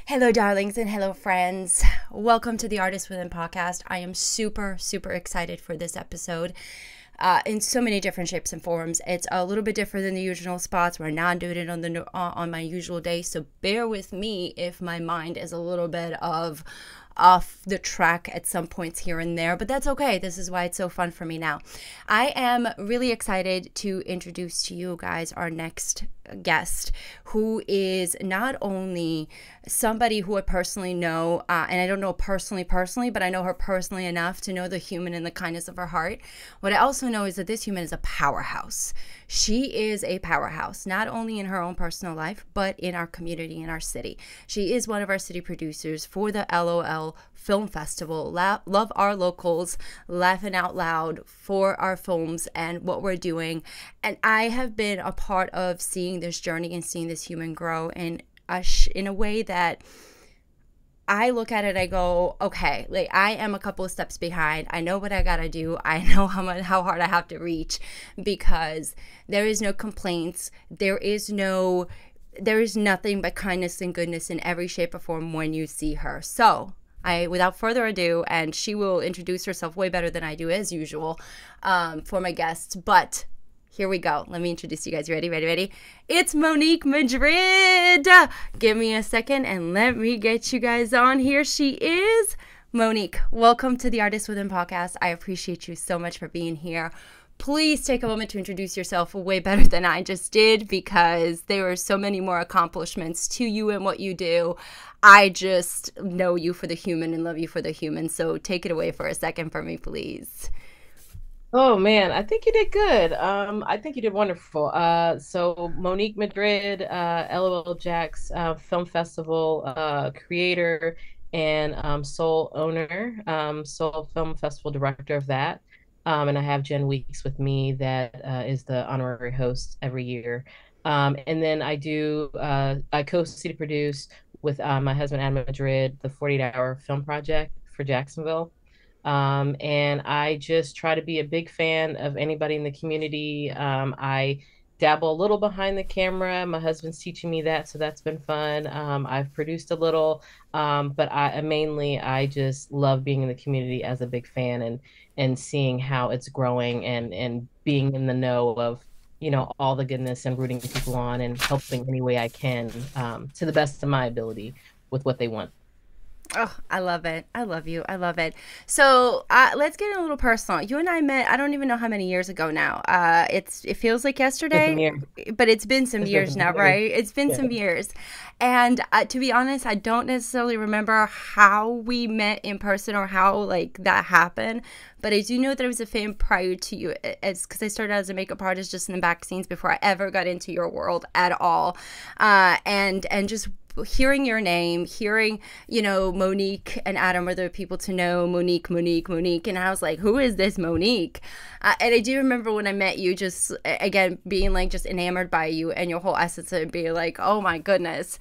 Hello, darlings, and hello, friends. Welcome to the Artist Within podcast. I am super, super excited for this episode in so many different shapes and forms. It's a little bit different than the usual spots. We're not doing it on my usual day, so bear with me if my mind is a little bit off the track at some points here and there, but that's okay. This is why it's so fun for me now. I am really excited to introduce to you guys our next guest, who is not only somebody who I personally know, and I don't know personally, but I know her personally enough to know the human and the kindness of her heart. What I also know is that this human is a powerhouse. She is a powerhouse, not only in her own personal life, but in our community, in our city. She is one of our city producers for the LOL Film Festival. Love our locals, laughing out loud for our films and what we're doing. And I have been a part of seeing this journey and seeing this human grow in a way that I look at it, I go, okay, like I am a couple of steps behind. I know what I gotta do. I know how hard I have to reach, because there is no complaints. There is nothing but kindness and goodness in every shape or form when you see her. So without further ado, and she will introduce herself way better than I do as usual for my guests, but here we go. Let me introduce you guys. Ready? It's Monique Madrid. Give me a second and let me get you guys on. Here she is. Monique, welcome to the Artist Within podcast. I appreciate you so much for being here. Please take a moment to introduce yourself way better than I just did, because there are so many more accomplishments to you and what you do. I just know you for the human and love you for the human. So take it away for a second for me, please. Oh man, I think you did good. I think you did wonderful. So Monique Madrid, LOL Jack's Film Festival creator and sole owner, sole Film Festival director of that. And I have Jen Weeks with me that is the honorary host every year. And then I co-city produce with my husband Adam Madrid the 48-hour film project for Jacksonville. And I just try to be a big fan of anybody in the community. I dabble a little behind the camera. My husband's teaching me that, so that's been fun. I've produced a little, but I just love being in the community as a big fan and seeing how it's growing and being in the know of all the goodness and rooting people on and helping any way I can to the best of my ability with what they want. Oh, I love it. I love you. I love it. So let's get a little personal. You and I met, I don't even know how many years ago now. It feels like Been some yesterday, years. but it's been some It's been years some now, years. right? It's been Yeah. some years. And to be honest, I don't necessarily remember how we met in person or how like that happened. But I do know that I was a fan prior to you, as because I started as a makeup artist just in the back scenes before I ever got into your world at all. And just hearing your name, hearing, Monique and Adam were the people to know Monique. And I was like, who is this Monique? And I do remember when I met you, just again, being like just enamored by you and your whole essence, and being like, oh my goodness,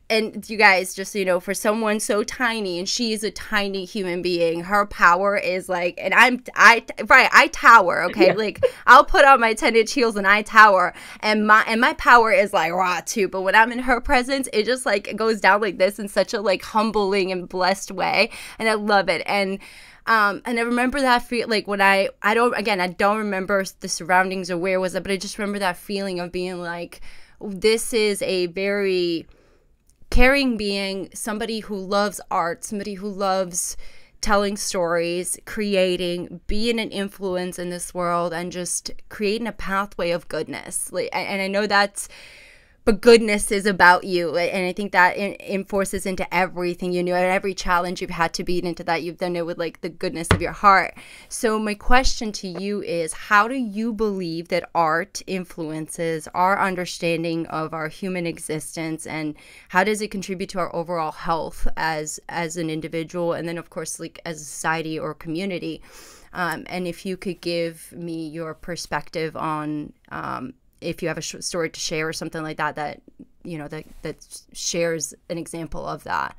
and you guys, just, for someone so tiny, and she is a tiny human being, her power is like, and I tower, okay? Yeah. Like, I'll put on my 10-inch heels and I tower, and my power is like raw too, but when I'm in her presence, it just like it goes down like this in such a like humbling and blessed way, and I love it. And I remember that feel like when I don't remember the surroundings or where was it, but I just remember that feeling of being like, this is a very caring being, somebody who loves art, somebody who loves telling stories, creating, being an influence in this world, and just creating a pathway of goodness. Like, and I know but goodness is about you, and I think that enforces into everything and every challenge you've had to beat into that. You've done it with like the goodness of your heart. So my question to you is, how do you believe that art influences our understanding of our human existence, and how does it contribute to our overall health as an individual, and then of course like as a society or community? And if you could give me your perspective on if you have a story to share or something like that, that shares an example of that.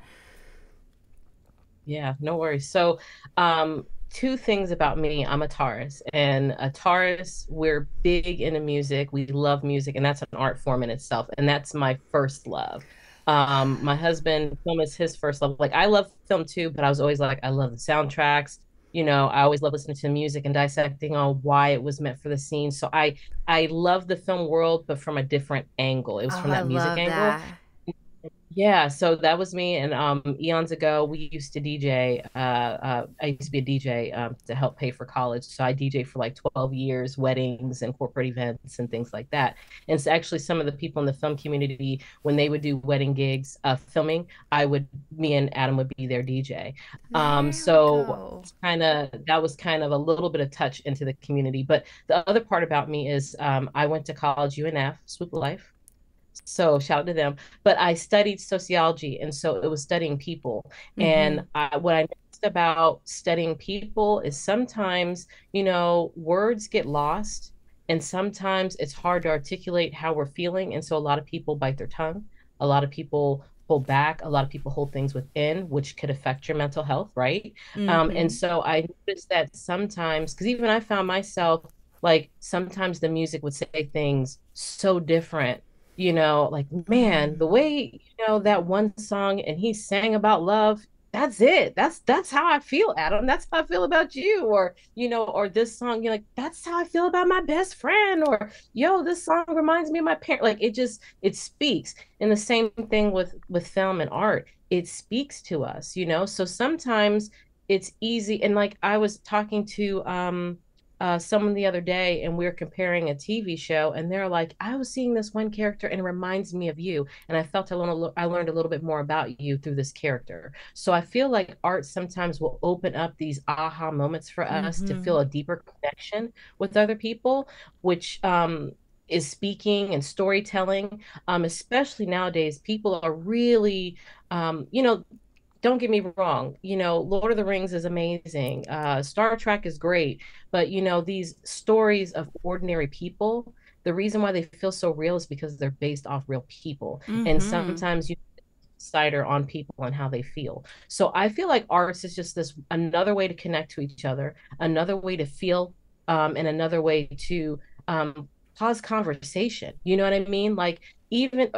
Yeah, no worries. So, two things about me. I'm a Taurus, and a Taurus, we're big into music. We love music, and that's an art form in itself. And that's my first love. My husband, film is his first love. Like I love film too, but I was always like, I love the soundtracks. I always love listening to music and dissecting on why it was meant for the scene. So I love the film world, but from a different angle. It was Oh, from I that music love angle. that. Yeah, so that was me, and eons ago we used to DJ. I used to be a DJ to help pay for college, so I DJ for like 12 years, weddings and corporate events and things like that. And it's actually some of the people in the film community when they would do wedding gigs, filming, me and Adam would be their DJ. There we So go. that was kind of a little bit of touch into the community. But the other part about me is I went to college, UNF, Swoop Life. So shout out to them. But I studied sociology, and so it was studying people. Mm-hmm. What I noticed about studying people is sometimes, words get lost, and sometimes it's hard to articulate how we're feeling. And so a lot of people bite their tongue. A lot of people hold back. A lot of people hold things within, which could affect your mental health, right? And Mm-hmm. so I noticed that sometimes, because even I found myself like sometimes the music would say things so different, like, man, the Mm-hmm. way, that one song and he sang about love, that's it. That's how I feel, Adam. That's how I feel about you. Or, or this song, you're like, that's how I feel about my best friend. Or, yo, this song reminds me of my parent. Like it speaks. And the same thing with film and art. It speaks to us, So sometimes it's easy. And like I was talking to someone the other day and we were comparing a TV show and they're like, I was seeing this one character and it reminds me of you. And I felt I learned a little bit more about you through this character. So I feel like art sometimes will open up these aha moments for us to Mm-hmm. feel a deeper connection with other people, which is speaking and storytelling. Especially nowadays, people are really, don't get me wrong, Lord of the Rings is amazing. Star Trek is great, but these stories of ordinary people, the reason why they feel so real is because they're based off real people. And Mm-hmm. sometimes you cider on people and how they feel. So I feel like arts is just this another way to connect to each other, another way to feel, and another way to cause conversation. You know what I mean? Like even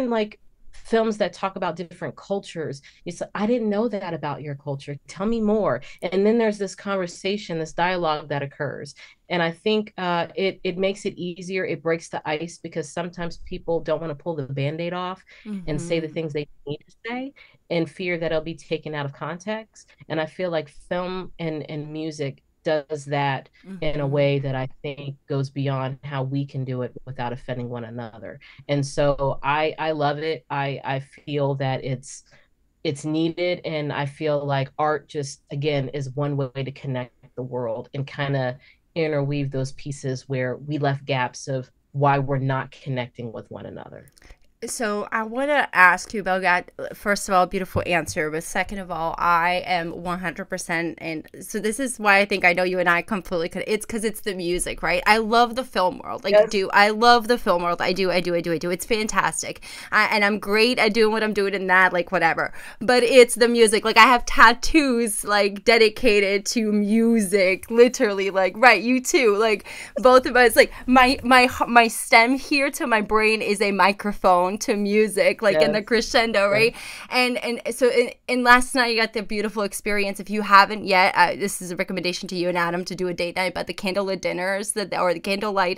like films that talk about different cultures. It's like, I didn't know that about your culture. Tell me more. And then there's this conversation, this dialogue that occurs. And I think it makes it easier. It breaks the ice because sometimes people don't want to pull the band-aid off and say the Mm-hmm. things they need to say in fear that it'll be taken out of context. And I feel like film and music does that in a Mm-hmm. way that I think goes beyond how we can do it without offending one another. And so I love it. I feel that it's needed, and I feel like art just again is one way to connect the world and kind of interweave those pieces where we left gaps of why we're not connecting with one another. So I want to ask you about that. First of all, beautiful answer. But second of all, I am 100%. And so this is why I think I know you and I completely could. It's because it's the music, right? I love the film world. Like, Yes. do I love the film world? I do. I do. I do. I do. It's fantastic. And I'm great at doing what I'm doing in that, like, whatever. But it's the music. Like, I have tattoos, like, dedicated to music. Literally, like, right. You too. Like, both of us. Like, my stem here to my brain is a microphone to music, like in the Yes. crescendo, Yes. right? And so and last night you got the beautiful experience. If you haven't yet, this is a recommendation to you and Adam to do a date night, but the candlelit dinners, or the candlelight.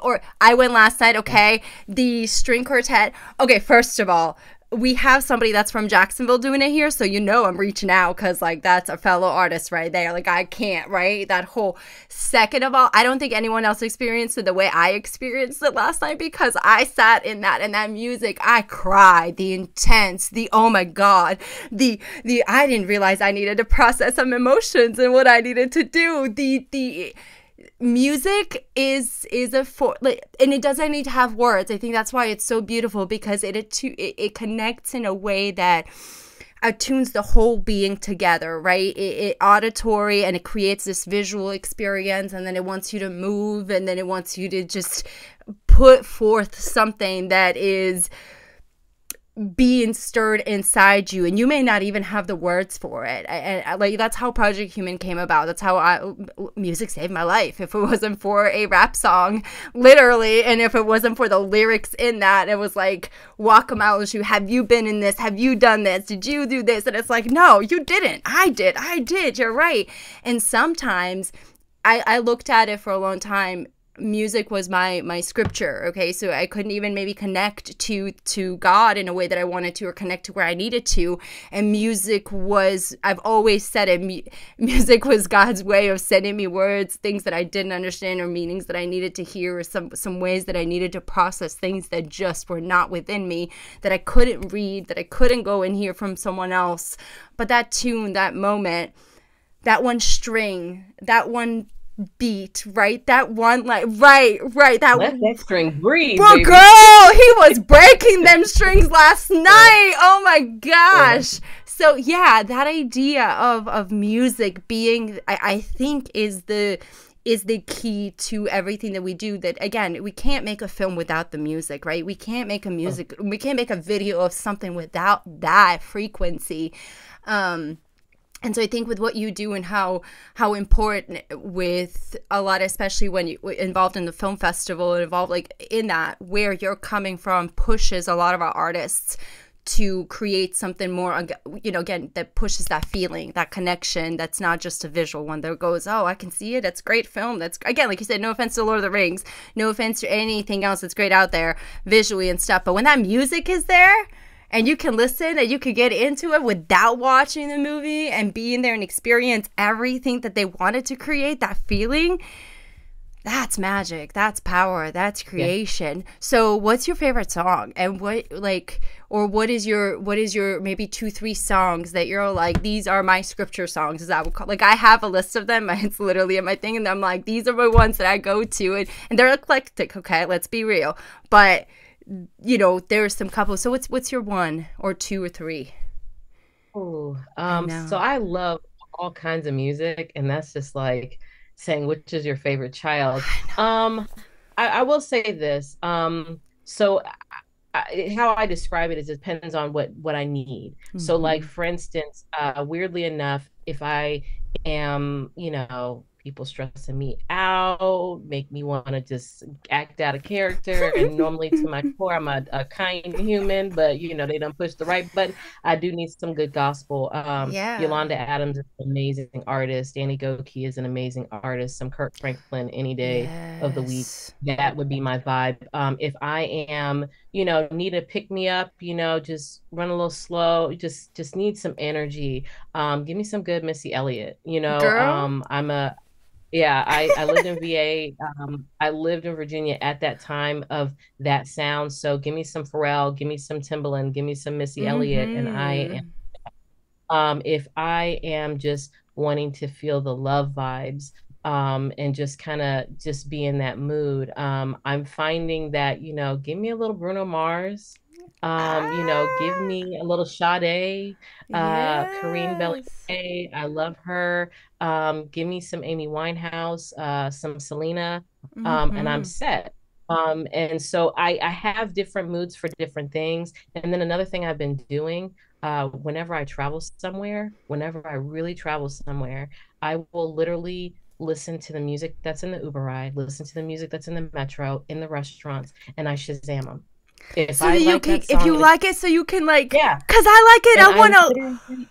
Or I went last night. Okay, the string quartet. Okay, first of all, we have somebody that's from Jacksonville doing it here, so I'm reaching out because like that's a fellow artist right there. Like I can't, right? That whole second of all, I don't think anyone else experienced it the way I experienced it last night because I sat in that music. I cried, the intense, the oh my god, the I didn't realize I needed to process some emotions and what I needed to do. The music is a for like, and it doesn't need to have words. I think that's why it's so beautiful because it connects in a way that attunes the whole being together, right? It auditory, and it creates this visual experience, and then it wants you to move, and then it wants you to just put forth something that is being stirred inside you, and you may not even have the words for it. And like, that's how Project Human came about. That's how music saved my life. If it wasn't for a rap song, literally, and if it wasn't for the lyrics in that, it was like, walk a mile with you. Have you been in this? Have you done this? Did you do this? And it's like, no, you didn't. I did. You're right. And sometimes I looked at it for a long time. Music was my scripture. Okay, so I couldn't even maybe connect to God in a way that I wanted to, or connect to where I needed to. And music was, I've always said it, music was God's way of sending me words, things that I didn't understand, or meanings that I needed to hear, or some ways that I needed to process things that just were not within me, that I couldn't read, that I couldn't go and hear from someone else. But that tune, that moment, that one string, that one beat, right? That one, like, right. Let that string breathe, bro, baby. Girl, he was breaking them strings last night. Oh my gosh. Yeah. So yeah, that idea of music being, I think, is the key to everything that we do. That, again, we can't make a film without the music, right? We can't make we can't make a video of something without that frequency. And so I think with what you do, and how important with a lot, especially when you're involved in the film festival and involved like in that, where you're coming from, pushes a lot of our artists to create something more, you know, again, that pushes that feeling, that connection, that's not just a visual one that goes, oh, I can see it, that's great film. That's, again, like you said, no offense to Lord of the Rings, no offense to anything else that's great out there visually and stuff. But when that music is there, and you can listen and you can get into it without watching the movie, and being there and experience everything that they wanted to create, that feeling, that's magic, that's power, that's creation. Yeah. So what's your favorite song? And what is your maybe 2-3 songs that you're like, these are my scripture songs, as I would call, like, I have a list of them, it's literally in my thing, and I'm like, these are my ones that I go to, and they're eclectic, okay, let's be real, but you know, there's some couples. So what's your 1 or 2 or 3? Oh, so I love all kinds of music, and that's just like saying which is your favorite child. I will say this. So how I describe it is, it depends on what I need. Mm-hmm. So, like, for instance, weirdly enough, if I am, you know, people stressing me out, make me want to just act out of character. And normally, to my core, I'm a kind human, but, you know, they don't push the right button. I do need some good gospel. Yolanda Adams is an amazing artist. Danny Goki is an amazing artist. Some Kirk Franklin any day of the week. That would be my vibe. If I am, you know, need to pick me up, you know, just run a little slow, just need some energy. Give me some good Missy Elliott, you know. Girl. I lived in VA. I lived in Virginia at that time of that sound. So give me some Pharrell, give me some Timbaland, give me some Missy Elliott. And I am, if I am just wanting to feel the love vibes, and just kind of just be in that mood, I'm finding that, you know, give me a little Bruno Mars. You know, give me a little Sade, Karine Bellamy. I love her. Give me some Amy Winehouse, some Selena, and I'm set. And so I have different moods for different things. And then another thing I've been doing, whenever I travel somewhere, whenever I really travel somewhere, I will literally listen to the music that's in the Uber ride, listen to the music that's in the metro, in the restaurants, and I Shazam them. If you like it, so you can, like, yeah, because I like it, I want to,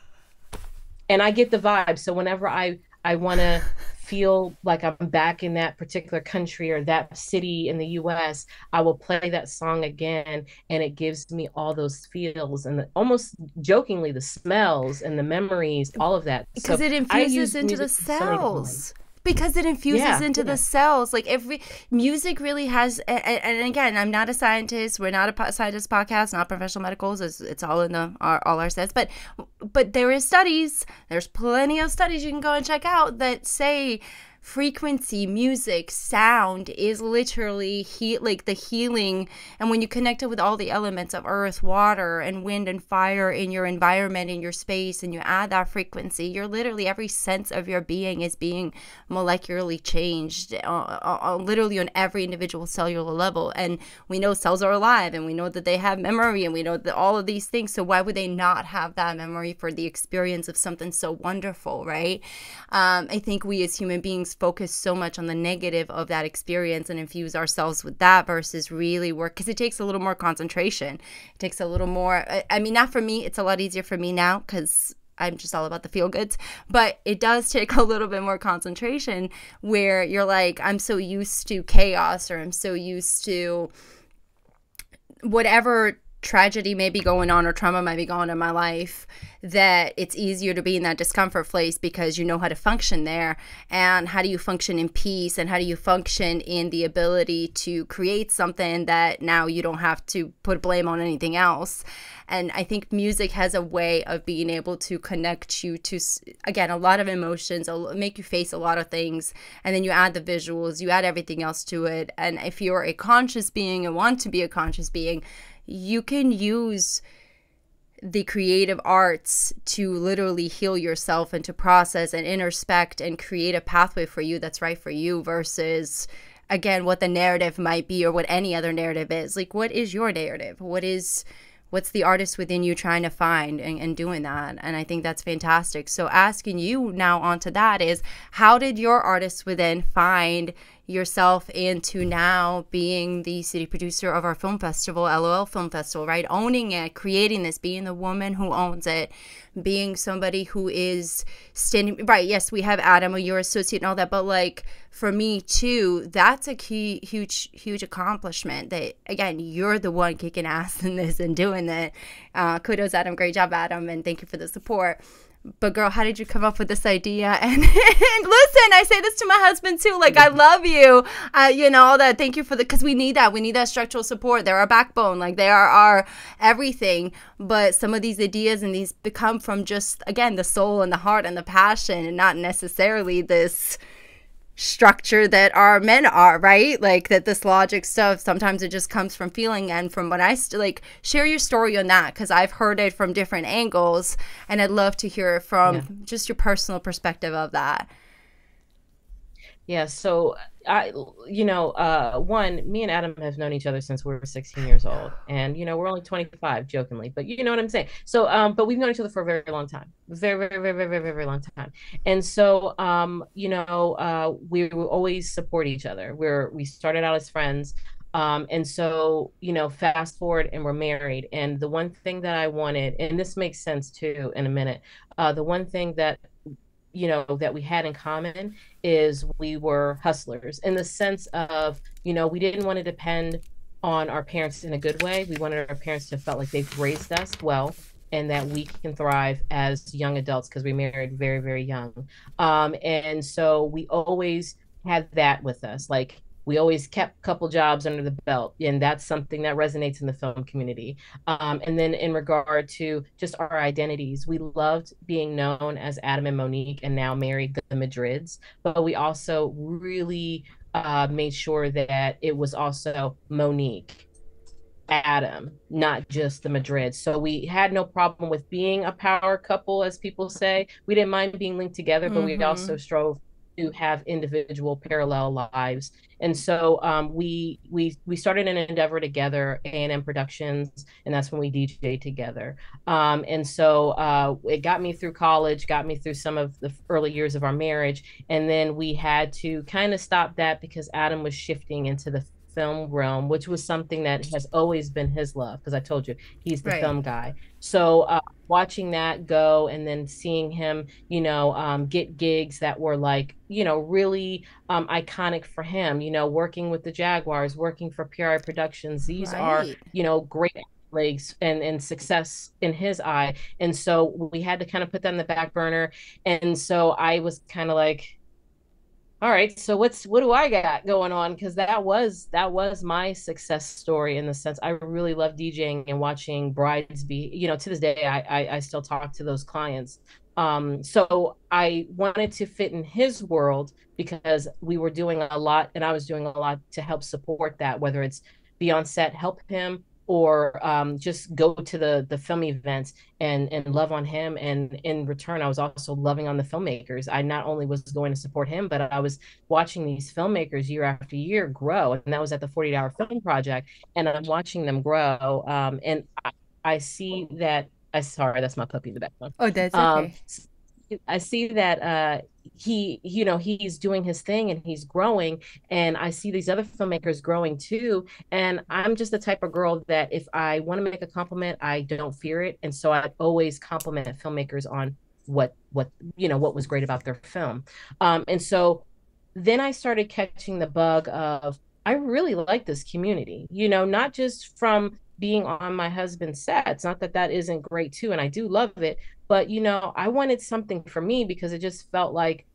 and I get the vibe. So whenever I want to feel like I'm back in that particular country or that city in the US, I will play that song again, and it gives me all those feels and almost jokingly the smells and the memories, all of that. Because it infuses into the cells. Because it infuses into the cells. Like, every music really has, and again, I'm not a scientist. We're not a scientist podcast, not professional medicals. It's all in all our sets. But there is studies. There's plenty of studies you can go and check out that say frequency, music, sound is literally like the healing. And when you connect it with all the elements of earth, water, and wind and fire in your environment, in your space, and you add that frequency, you're literally, every sense of your being is being molecularly changed, literally on every individual cellular level. And we know cells are alive, and we know that they have memory, and we know that all of these things. So why would they not have that memory for the experience of something so wonderful, right? I think we as human beings focus so much on the negative of that experience and infuse ourselves with that versus really work, because it takes a little more concentration. It takes a little more, I mean, not for me, it's a lot easier for me now because I'm just all about the feel goods, but it does take a little bit more concentration where you're like, I'm so used to chaos, or I'm so used to whatever tragedy may be going on or trauma might be going on in my life, that it's easier to be in that discomfort place because you know how to function there. And how do you function in peace, and how do you function in the ability to create something that now you don't have to put blame on anything else. And I think music has a way of being able to connect you to, again, a lot of emotions, make you face a lot of things. And then you add the visuals, you add everything else to it. And if you're a conscious being and want to be a conscious being, you can use the creative arts to literally heal yourself and to process and introspect and create a pathway for you that's right for you, versus, again, what the narrative might be or what any other narrative is. Like, what is your narrative? What's the artist within you trying to find and doing that? And I think that's fantastic. So asking you now onto that is, how did your artist within find yourself into now being the city producer of our film festival, LOL Film Festival, right? Owning it, creating this, being the woman who owns it, being somebody who is standing, right? Yes, we have Adam, or your associate and all that, but like for me too, that's a key, huge accomplishment that, again, you're the one kicking ass in this and doing that. Kudos, Adam. Great job, Adam. And thank you for the support. But girl, how did you come up with this idea? And, and listen, I say this to my husband too. Like, I love you. You know, all that. Thank you for because we need that. We need that structural support. They're our backbone. Like, they are our everything. But some of these ideas and these become from just, again, the soul and the heart and the passion, and not necessarily this structure that our men are, right? Like, that this logic stuff, sometimes it just comes from feeling. And from what like, share your story on that, because I've heard it from different angles, and I'd love to hear it from just your personal perspective of that. Yeah, so one, me and Adam have known each other since we were 16 years old. And, we're only 25, jokingly, but you know what I'm saying? So, but we've known each other for a very long time. Very, very, very, very, very, very, very long time. And so, we will always support each other. We started out as friends. And so, fast forward and we're married. And the one thing that I wanted, and this makes sense too in a minute, the one thing that that we had in common is we were hustlers, in the sense of, we didn't want to depend on our parents in a good way. We wanted our parents to felt like they've raised us well, and that we can thrive as young adults, because we married very, very young. And so we always had that with us. Like, we always kept a couple jobs under the belt, and that's something that resonates in the film community. And then in regard to just our identities, we loved being known as Adam and Monique, and now married the Madrids. But we also really made sure that it was also Monique, Adam, not just the Madrid. So we had no problem with being a power couple, as people say. We didn't mind being linked together, but we also strove to have individual parallel lives. And so we started an endeavor together, A&M Productions, and that's when we DJ'd together. And so it got me through college, got me through some of the early years of our marriage. And then we had to kind of stop that because Adam was shifting into the film realm, which was something that has always been his love, because I told you he's the film guy. So watching that go, and then seeing him, get gigs that were like, really iconic for him, working with the Jaguars, working for PRI Productions. These are, great legs and success in his eye. And so we had to kind of put that in the back burner. And so I was kind of like, all right, so what do I got going on? Because that was my success story, in the sense I really love DJing and watching brides be, to this day I still talk to those clients. So I wanted to fit in his world because we were doing a lot and I was doing a lot to help support that, whether it's be on set, help him, or just go to the film events and love on him. And in return, I was also loving on the filmmakers. I not only was going to support him, but I was watching these filmmakers year after year grow. And that was at the 48-hour film project. And I'm watching them grow. And I see that I sorry, that's my puppy in the background. Oh, that's Um, okay. I see that he's doing his thing and he's growing, and I see these other filmmakers growing too. And I'm just the type of girl that if I want to make a compliment, I don't fear it, and so I always compliment filmmakers on what what was great about their film. And so then I started catching the bug of I really like this community, not just from being on my husband's sets. Not that that isn't great too, and I do love it, but I wanted something for me because it just felt like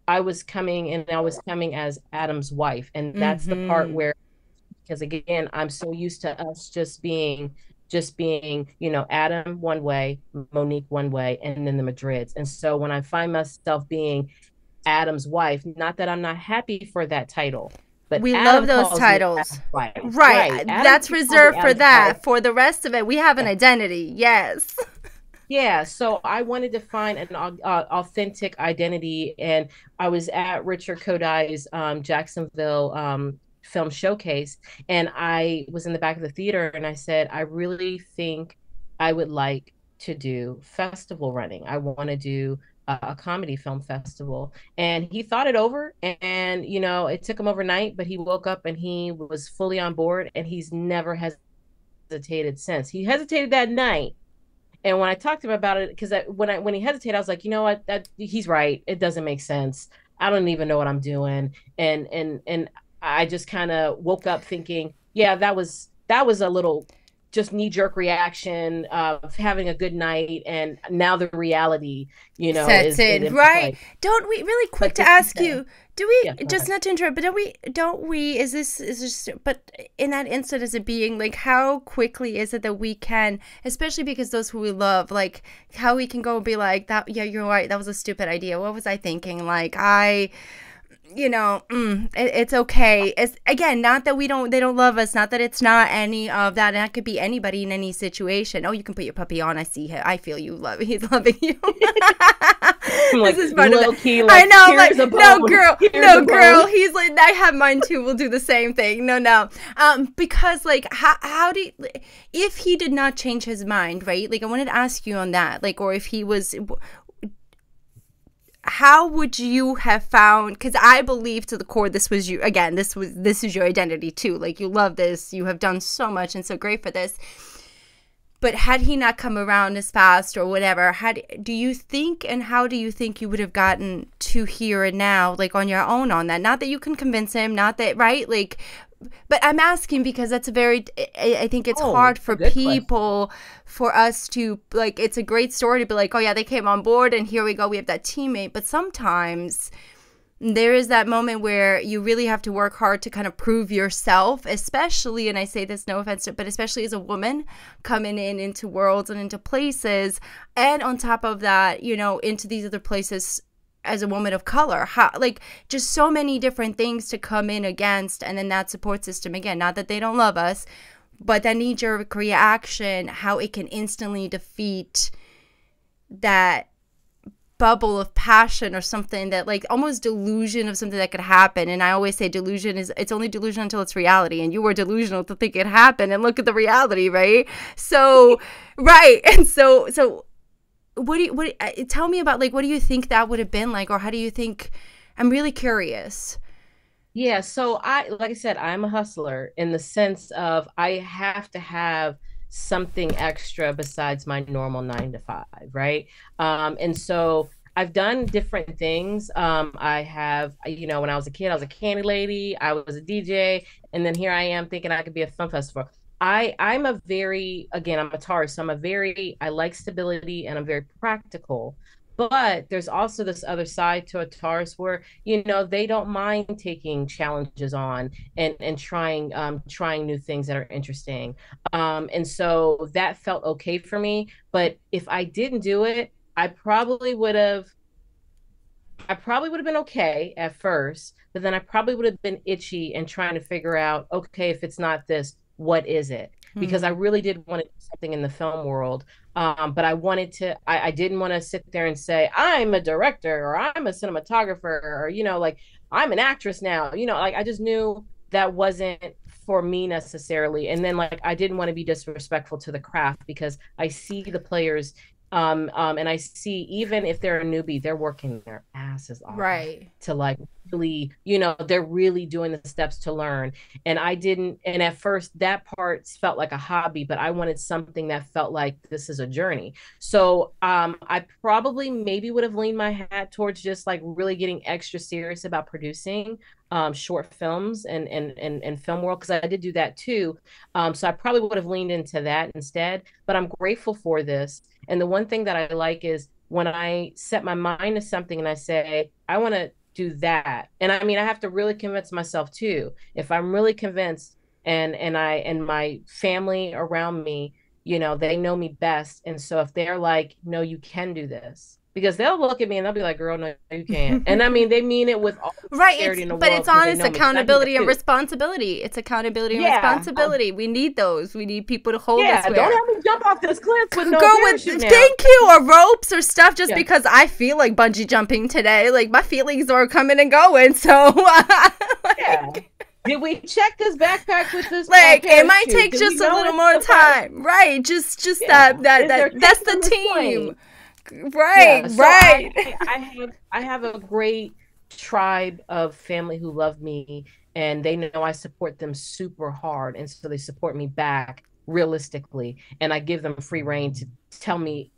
I was coming as Adam's wife, and that's the part Mm-hmm. where because again, I'm so used to us just being, Adam one way, Monique one way, and then the Madrids. And so when I find myself being Adam's wife. Not that I'm not happy for that title, but We love Adam those calls me titles. Adam's wife. Right. Right. Adam That's calls me reserved for Adam's wife. that. For the rest of it, we have an Yeah. identity. Yes. Yeah, so I wanted to find an authentic identity, and I was at Richard Kodai's Jacksonville film showcase, and I was in the back of the theater, and I said, I really think I would like to do festival running. I want to do a comedy film festival, and he thought it over, and it took him overnight, but he woke up and he was fully on board, and he's never hesitated since. He hesitated that night and when I talked to him about it, because when he hesitated, I was like, you know what, that he's right. It doesn't make sense. I don't even know what I'm doing. And I just kind of woke up thinking, yeah, that was a little just knee jerk reaction of having a good night, and now the reality, Sets is in, in right? play. Don't we, really quick But to this is ask the you, do we, yeah, go just ahead. not to interrupt, but don't we, is this, but in that instant, as it being like, how quickly is it that we can, especially because those who we love, like, how we can go and be like, that, yeah, you're right, that was a stupid idea. What was I thinking? Like, it's okay. It's again, not that they don't love us, not that it's not any of that. And that could be anybody in any situation. Oh, you can put your puppy on. I see him. I feel you love. He's loving you. I'm This like is part of low the. key, I like know, here's a like no bone, girl, here's a no girl. bone. He's like, I have mine too. We'll do the same thing. No, no. Because like, how do you, if he did not change his mind, right? Like, I wanted to ask you on that, like, or if he was, how would you have found, because I believe to the core this was you, again, this is your identity too, like, you love this, you have done so much and so great for this, but had he not come around as fast or whatever, do you think, and how do you think you would have gotten to here and now, like, on your own on that? Not that you can convince him, not that, right, like, but I'm asking because that's a very, I think it's Oh, hard it's a for good question. people, for us to, like, it's a great story to be like, oh yeah, they came on board and here we go, we have that teammate. But sometimes there is that moment where you really have to work hard to kind of prove yourself, especially, and I say this no offense, but especially as a woman coming into worlds and into places. And on top of that, into these other places as a woman of color, how, like, just so many different things to come in against. And then that support system, again, not that they don't love us, but that knee-jerk reaction, how it can instantly defeat that bubble of passion or something, that, like, almost delusion of something that could happen. And I always say delusion is, it's only delusion until it's reality, and you were delusional to think it happened, and look at the reality, right? So right. And so tell me about, like, what do you think that would have been like, or how do you think, I'm really curious. Yeah, so like I said, I'm a hustler in the sense of I have to have something extra besides my normal 9 to 5, right? And so I've done different things. I have, when I was a kid, I was a candy lady, I was a DJ, and then here I am thinking I could be a film festival. I'm a very, again, I'm a Taurus, so I like stability and I'm very practical. But there's also this other side to a Taurus where, they don't mind taking challenges on and trying new things that are interesting. And so that felt okay for me. But if I didn't do it, I probably would have I probably would have been okay at first, but then I probably would have been itchy and trying to figure out, okay, if it's not this, what is it? Because I Hmm. really did want to do something in the film world. But I didn't want to sit there and say, I'm a director or I'm a cinematographer or, like I'm an actress now, like I just knew that wasn't for me necessarily. And then like I didn't want to be disrespectful to the craft because I see the players and I see even if they're a newbie, they're working their asses off Right. to like really, they're really doing the steps to learn. And I didn't, and at first that part felt like a hobby, but I wanted something that felt like this is a journey. So I probably maybe would have leaned my hat towards just like really getting extra serious about producing short films and film world because I did do that too. So I probably would have leaned into that instead. But I'm grateful for this. And the one thing that I like is when I set my mind to something and I say, I want to do that. And I mean, I have to really convince myself too. If I'm really convinced and my family around me, they know me best. And so if they're like, no, you can do this. Because they'll look at me and they'll be like, girl, no, you can't. And I mean, they mean it with all the Right, sincerity in the but world it's because they honest know me, because I'm here accountability and too. responsibility. It's accountability and Yeah. responsibility. We need those. We need people to hold us Yeah. Don't where. have me jump off this cliff with no Go with parachute now. thank you or ropes or stuff just Yeah. because I feel like bungee jumping today. Like my feelings are coming and going. So Yeah. Did we check this backpack with this like it might parachute? take Did we just a know little it's more the fire? time. Right. Just Yeah. Is there that's tape the on this team. plane? Right, Yeah. So right. I have a great tribe of family who love me and they know I support them super hard. And so they support me back realistically. And I give them free reign to tell me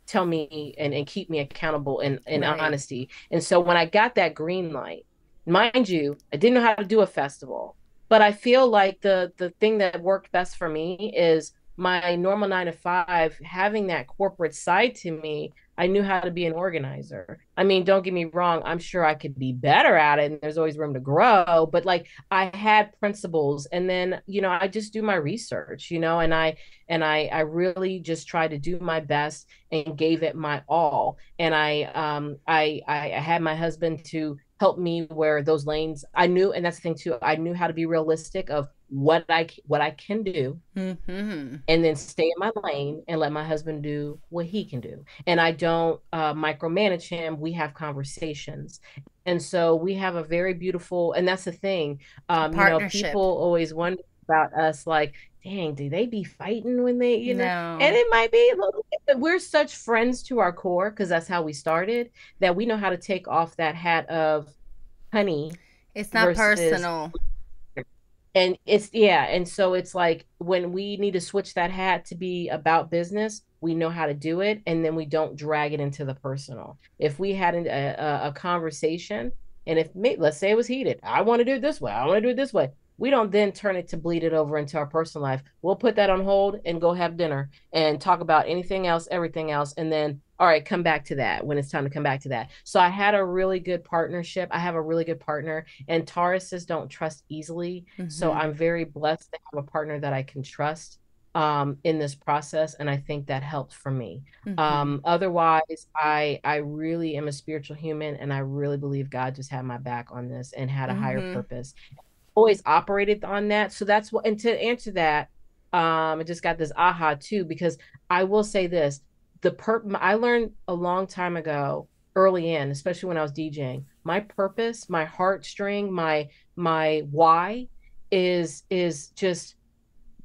and keep me accountable in Right. honesty. And so when I got that green light, mind you, I didn't know how to do a festival. But I feel like the thing that worked best for me is my normal 9 to 5, having that corporate side to me. I knew how to be an organizer. I mean, don't get me wrong, I'm sure I could be better at it and there's always room to grow, but like I had principles and then, I just do my research, and I really just try to do my best and gave it my all. And I had my husband to help me where those lanes I knew, and that's the thing too, I knew how to be realistic of what I can do Mhm. and then stay in my lane and let my husband do what he can do. And I don't micromanage him. We have conversations. And so we have a very beautiful, and that's the thing. People Partnership. always wonder about us like, dang, do they be fighting when and No. it might be a little bit, but we're such friends to our core because that's how we started that we know how to take off that hat of honey It's not versus personal. and it's yeah, and so it's like when we need to switch that hat to be about business, we know how to do it, and then we don't drag it into the personal. If we had a conversation, and let's say it was heated, I want to do it this way, I want to do it this way. We don't then turn it to bleed it over into our personal life. We'll put that on hold and go have dinner and talk about anything else, everything else, and then all right, come back to that when it's time to come back to that. So I had a really good partnership. I have a really good partner, and Tauruses don't trust easily. So Mhm. I'm very blessed to have a partner that I can trust in this process. And I think that helped for me. Mhm. Otherwise, I really am a spiritual human and I really believe God just had my back on this and had a higher Mhm. purpose. Always operated on that. So that's what, and to answer that, I just got this aha too, because I will say this, I learned a long time ago, early in, especially when I was DJing, my purpose, my heartstring, my why is just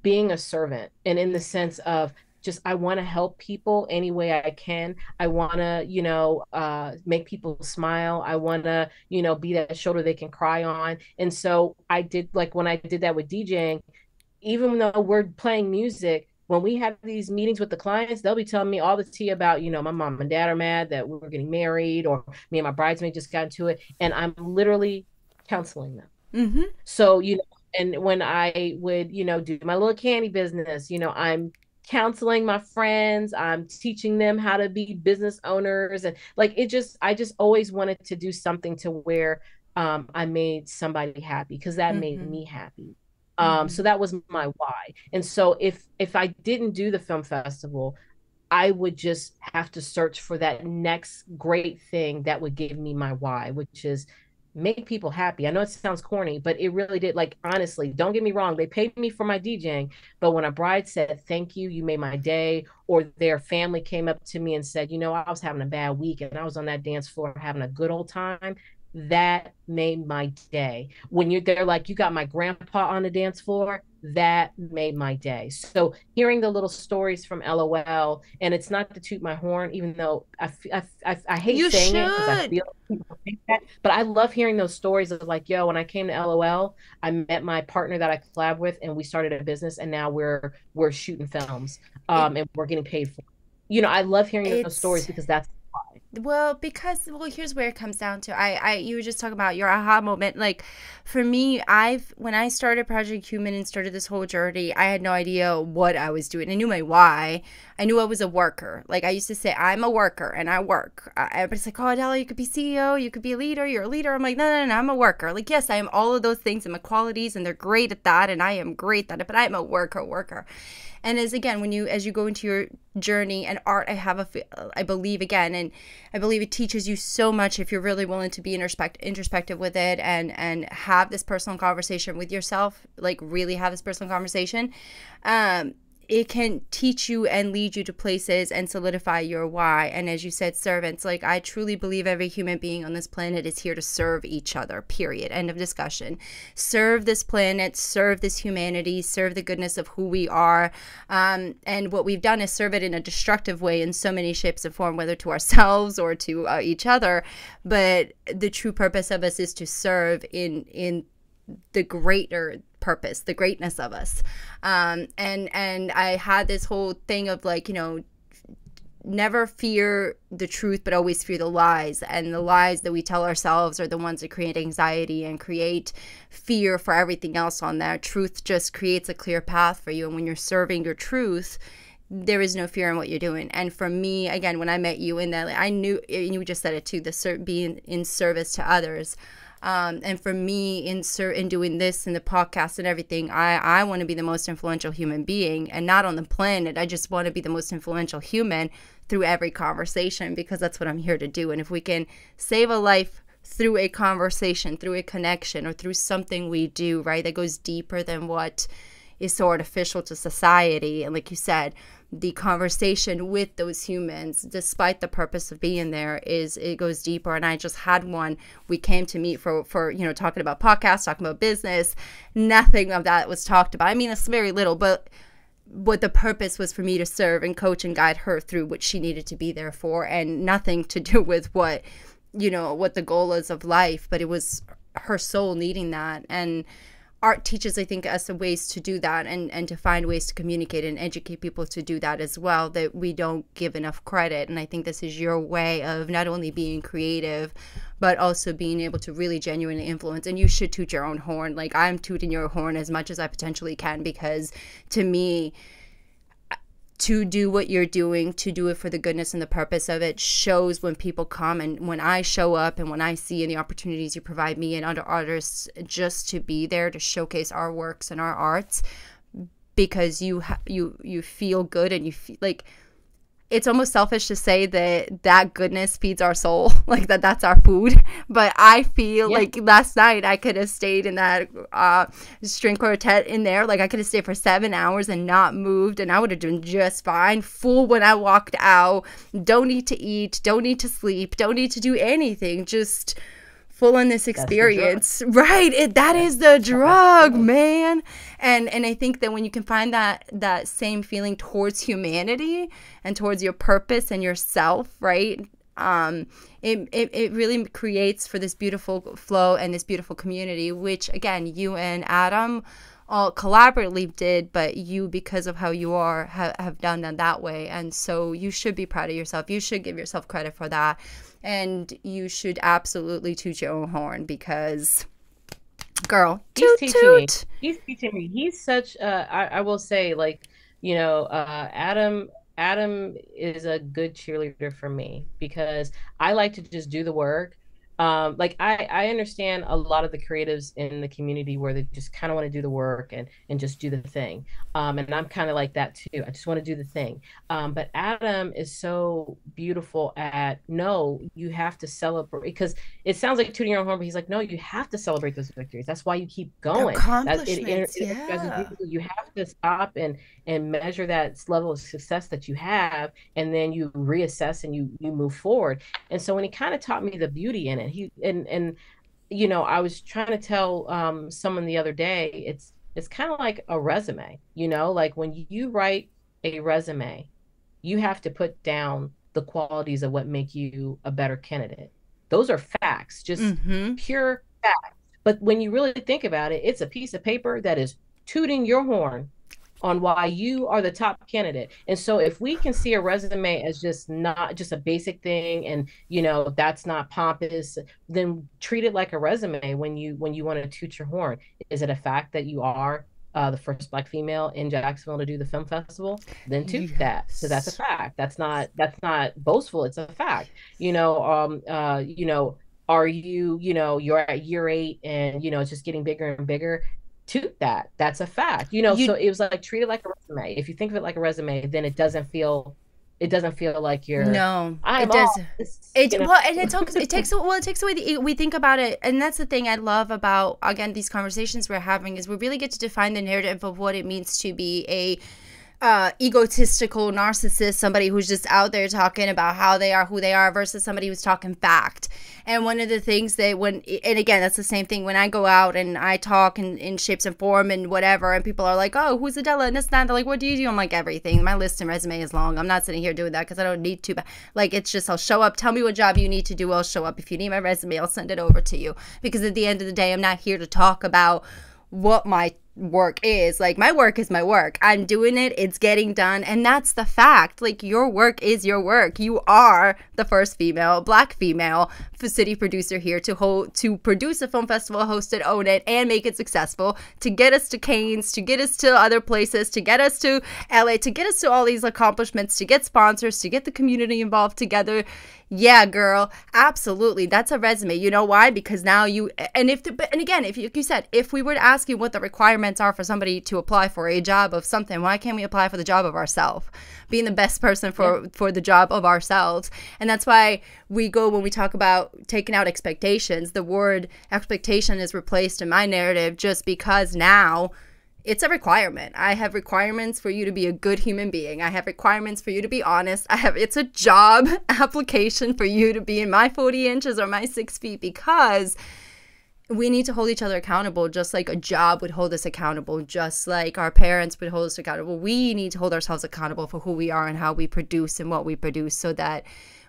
being a servant, and in the sense of just I want to help people any way I can. I want to make people smile. I want to be that shoulder they can cry on. And so I did, like when I did that with DJing, even though we're playing music, when we have these meetings with the clients, they'll be telling me all the tea about, my mom and dad are mad that we're getting married, or me and my bridesmaid just got into it. And I'm literally counseling them. Mhm. So, and when I would, do my little candy business, I'm counseling my friends, I'm teaching them how to be business owners. And like I just always wanted to do something to where I made somebody happy because that made Mhm. me happy. So Mhm. that was my why. And so if I didn't do the film festival, I would just have to search for that next great thing that would give me my why, which is make people happy. I know it sounds corny, but it really did. Like, honestly, don't get me wrong, they paid me for my DJing, but when a bride said, "Thank you, you made my day," or their family came up to me and said, I was having a bad week and I was on that dance floor having a good old time, that made my day. When they're like, "You got my grandpa on the dance floor," that made my day. So hearing the little stories from LOL, and it's not to toot my horn, even though I hate You saying it because I should. feel people think that, but I love hearing those stories of like, yo, when I came to LOL, I met my partner that I collab with, and we started a business, and now we're shooting films, It and we're getting paid for. I love hearing those stories it's because that's Well, because here's where it comes down to. You were just talking about your aha moment. Like, for me, when I started Project Human and started this whole journey, I had no idea what I was doing. I knew my why. I knew I was a worker. Like, I used to say, I'm a worker and I work. Everybody's like, oh, Adela, you could be CEO, you could be a leader, you're a leader. I'm like, no, no, no, I'm a worker. Like, yes, I am all of those things and my qualities, and they're great at that, and I am great at it, but I'm a worker. And as you go into your journey and art, I believe again, and I believe it teaches you so much if you're really willing to be introspective with it, and have this personal conversation with yourself, like really have this personal conversation. It can teach you and lead you to places and solidify your why. And as you said, servants, like, I truly believe every human being on this planet is here to serve each other, period. End of discussion. Serve this planet, serve this humanity, serve the goodness of who we are. And what we've done is serve it in a destructive way in so many shapes and form, whether to ourselves or to each other. But the true purpose of us is to serve in the greater purpose, the greatness of us. And I had this whole thing of like, never fear the truth, but always fear the lies. And the lies that we tell ourselves are the ones that create anxiety and create fear for everything else on there. Truth just creates a clear path for you. And when you're serving your truth, there is no fear in what you're doing. And for me, again, when I met you in that, I knew, and you just said it too, being in service to others. And for me, in doing this and the podcast and everything, I want to be the most influential human being, and not on the planet. I just want to be the most influential human through every conversation, because that's what I'm here to do. And if we can save a life through a conversation, through a connection, or through something we do, right, that goes deeper than what is so artificial to society. And like you said, the conversation with those humans, despite the purpose of being there, it goes deeper. And I just had one. We came to meet for talking about podcasts, talking about business. Nothing of that was talked about. I mean, it's very little, but what the purpose was for me to serve and coach and guide her through what she needed to be there for, and nothing to do with what the goal is of life, but it was her soul needing that. And art teaches, I think, us ways to do that, and to find ways to communicate and educate people to do that as well, that we don't give enough credit. And I think this is your way of not only being creative, but also being able to really genuinely influence. And you should toot your own horn. Like, I'm tooting your horn as much as I potentially can, because to me, to do what you're doing, to do it for the goodness and the purpose of it, shows when people come, and when I show up, and when I see in the opportunities you provide me and other artists just to be there to showcase our works and our arts, because you feel good, and you feel like it's almost selfish to say that goodness feeds our soul, like that's our food. But I feel like last night I could have stayed in that string quartet in there. Like, I could have stayed for 7 hours and not moved, and I would have done just fine. Full when I walked out. Don't need to eat, don't need to sleep, don't need to do anything. Just full on this experience, right? That is the drug, man. And I think that when you can find that same feeling towards humanity and towards your purpose and yourself, right? It really creates for this beautiful flow and this beautiful community, which again, you and Adam all collaboratively did, but you, because of how you are, have done that way. And so you should be proud of yourself. You should give yourself credit for that. And you should absolutely toot your own horn, because, girl, toot, toot. He's teaching me. He's such I will say, like, Adam is a good cheerleader for me, because I like to just do the work. like I understand a lot of the creatives in the community where they just kind of want to do the work and just do the thing. And I'm kind of like that too. I just want to do the thing. But Adam is so beautiful at no, you have to celebrate, because it sounds like tooting your own horn, but he's like, no, you have to celebrate those victories. That's why you keep The going. That accomplishments, it energizes you. yeah. You have to stop and measure that level of success that you have, and then you reassess and you move forward. And so when he kind of taught me the beauty in it, he and you know, I was trying to tell someone the other day, it's kind of like a resume, you know, like when you write a resume, you have to put down the qualities of what make you a better candidate. Those are facts, just Mm-hmm. pure facts. But when you really think about it, it's a piece of paper that is tooting your horn on why you are the top candidate. And so if we can see a resume as just not just a basic thing, and you know that's not pompous, then treat it like a resume when you want to toot your horn. Is it a fact that you are the first Black female in Jacksonville to do the film festival? Then toot that, because that's a Yes. fact. That's not boastful. It's a fact. You know, are you, you know, you're at year 8 and you know it's just getting bigger and bigger, to that. That's a fact. You know, so You it was like treat it like a resume. If you think of it like a resume, then it doesn't feel like you're No, I'm it all does. this, It you know. well, and it takes well, it takes away the we think about it, and that's the thing I love about again these conversations we're having is we really get to define the narrative of what it means to be a egotistical narcissist, somebody who's just out there talking about how they are, who they are, versus somebody who's talking fact. And one of the things that and again, that's the same thing when I go out and I talk in shapes and form and whatever, and people are like, oh, who's Adela? And this, and that. They're like, what do you do? I'm like, everything. My list and resume is long. I'm not sitting here doing that because I don't need to. Like, it's just, I'll show up. Tell me what job you need to do. I'll show up. If you need my resume, I'll send it over to you. Because at the end of the day, I'm not here to talk about what my work is. Like, my work is my work. I'm doing it, it's getting done, and that's the fact. Like, your work is your work. You are the first female, Black female city producer here to produce a film festival, host it, own it, and make it successful, to get us to Cannes, to get us to other places, to get us to LA, to get us to all these accomplishments, to get sponsors, to get the community involved together. Yeah, girl, absolutely. That's a resume. You know why? Because now you, and again, if you said, if we were to ask you what the requirements are for somebody to apply for a job of something, why can't we apply for the job of ourselves? Being the best person for the job of ourselves. And that's why we go, when we talk about taking out expectations, the word expectation is replaced in my narrative just because now it's a requirement. I have requirements for you to be a good human being. I have requirements for you to be honest. It's a job application for you to be in my 40 inches or my 6 feet, because we need to hold each other accountable, just like a job would hold us accountable, just like our parents would hold us accountable. We need to hold ourselves accountable for who we are and how we produce and what we produce, so that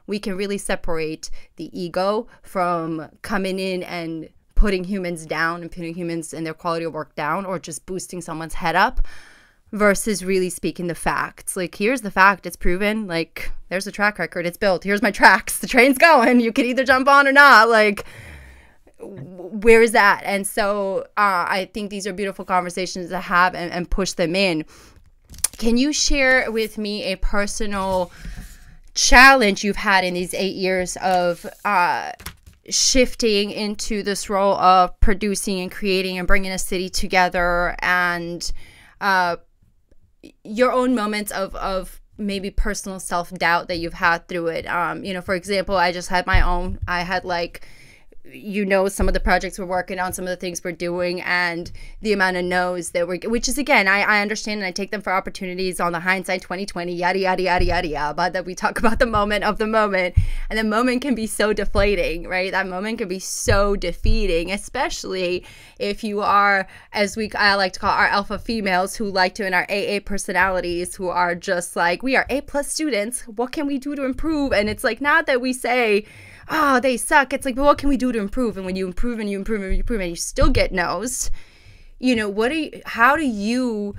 we can really separate the ego from coming in and putting humans down and putting humans and their quality of work down, or just boosting someone's head up, versus really speaking the facts. Like, here's the fact, it's proven, like, there's a track record, it's built, here's my tracks, the train's going, you can either jump on or not, like, where is that? And so I think these are beautiful conversations to have and push them in. Can you share with me a personal challenge you've had in these 8 years of shifting into this role of producing and creating and bringing a city together, and your own moments of maybe personal self-doubt that you've had through it? For example, I just had my own. I had, like, some of the projects we're working on, some of the things we're doing, and the amount of no's that which is, again, I understand, and I take them for opportunities on the hindsight 2020, yada, yada, yada, yada, yada, but that we talk about the moment of the moment, and the moment can be so deflating, right? That moment can be so defeating, especially if you are, I like to call our alpha females, who like to, in our AA personalities, who are just like, we are A+ students, what can we do to improve? And it's like, not that we say, oh, they suck. It's like, but what can we do to improve? And when you improve and you improve and you improve and you still get no's, how do you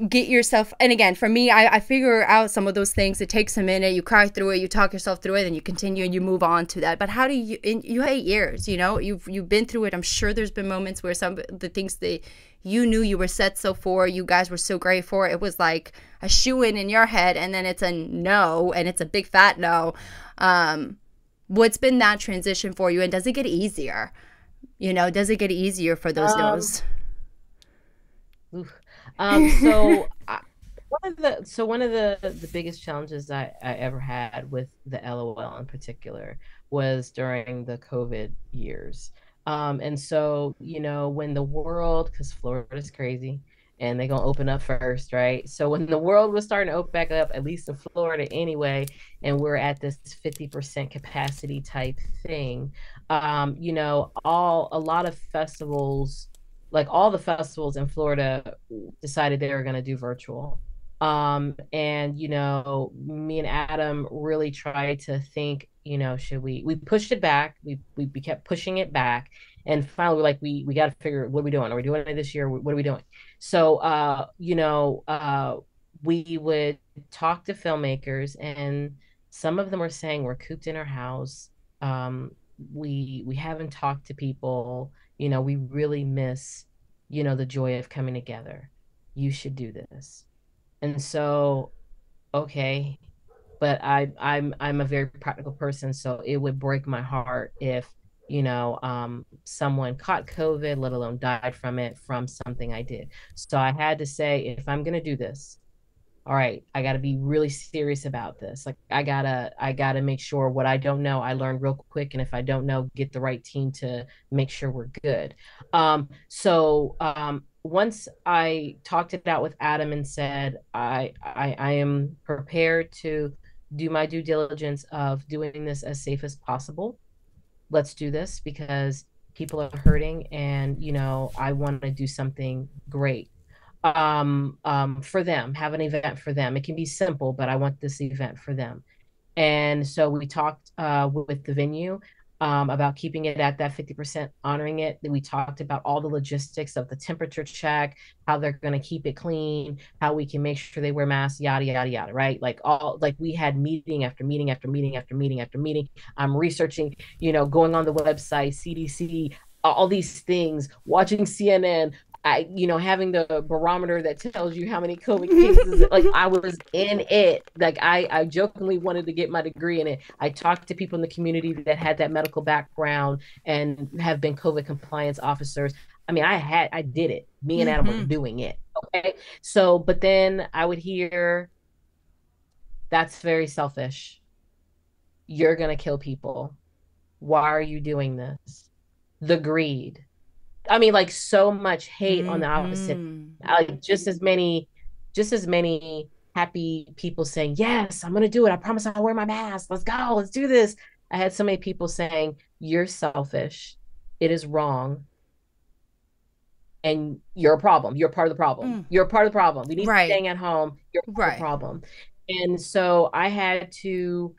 get yourself? And again, for me, I figure out some of those things. It takes a minute. You cry through it. You talk yourself through it. And you continue and you move on to that. But how do you had 8 years, you've been through it. I'm sure there's been moments where some of the things that you knew you were set so for, you guys were so great for, it was like a shoe in your head. And then it's a no, and it's a big fat no. What's been that transition for you, and does it get easier? Does it get easier for those Um, no's? oof. So one of the biggest challenges I ever had with the LOL in particular was during the COVID years. And so, when the world, because Florida's crazy and they're gonna open up first, right? So when the world was starting to open back up, at least in Florida anyway, and we're at this 50% capacity type thing, a lot of festivals, like all the festivals in Florida decided they were going to do virtual. And me and Adam really tried to think, should we pushed it back. We kept pushing it back. And finally we're like, we got to figure, what are we doing? Are we doing it this year? What are we doing? So we would talk to filmmakers, and some of them were saying we're cooped in our house. We haven't talked to people. We really miss, the joy of coming together. You should do this. And so, okay, but I'm a very practical person, so it would break my heart if, someone caught COVID, let alone died from it, from something I did. So I had to say, if I'm gonna do this, all right, I got to be really serious about this. Like I gotta make sure what I don't know, I learn real quick. And if I don't know, get the right team to make sure we're good. Once I talked it out with Adam and said, I am prepared to do my due diligence of doing this as safe as possible. Let's do this because people are hurting, and I want to do something great for them, have an event for them. It can be simple, but I want this event for them. And so we talked with the venue about keeping it at that 50%, honoring it. We talked about all the logistics of the temperature check, how they're going to keep it clean, how we can make sure they wear masks, yada, yada, yada, right? Like we had meeting after meeting after meeting after meeting after meeting. I'm researching, going on the website, CDC, all these things, watching CNN, having the barometer that tells you how many COVID cases, like I was in it. Like I jokingly wanted to get my degree in it. I talked to people in the community that had that medical background and have been COVID compliance officers. I mean, I did it. Me and Adam were Mm-hmm. doing it. Okay. So, but then I would hear, that's very selfish. You're going to kill people. Why are you doing this? The greed. I mean, like so much hate on the opposite. Mm-hmm. Like just as many happy people saying, "Yes, I'm gonna do it. I promise I'll wear my mask. Let's go. Let's do this." I had so many people saying, "You're selfish. It is wrong, and you're a problem. You're part of the problem. Mm. You're part of the problem. We need to be Right. staying at home. You're part of the Right. problem." And so I had to,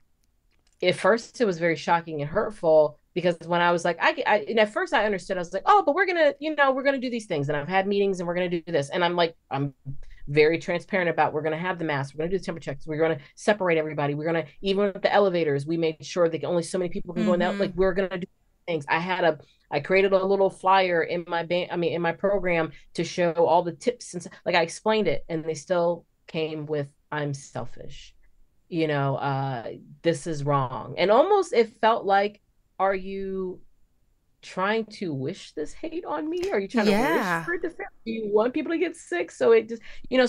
at first it was very shocking and hurtful, because when I was like, and at first I understood, I was like, oh, but we're gonna do these things, and I've had meetings, and we're gonna do this, and I'm very transparent about, we're gonna have the masks, we're gonna do the temperature checks, we're gonna separate everybody, we're gonna, even with the elevators, we made sure that only so many people can go in that, Mm-hmm. like we're gonna do things. I created a little flyer in my in my program to show all the tips, and like I explained it, and they still came with, I'm selfish, this is wrong. And almost it felt like, are you trying to wish this hate on me? Are you trying to wish Yeah. for it to fail? Do you want people to get sick? So it just,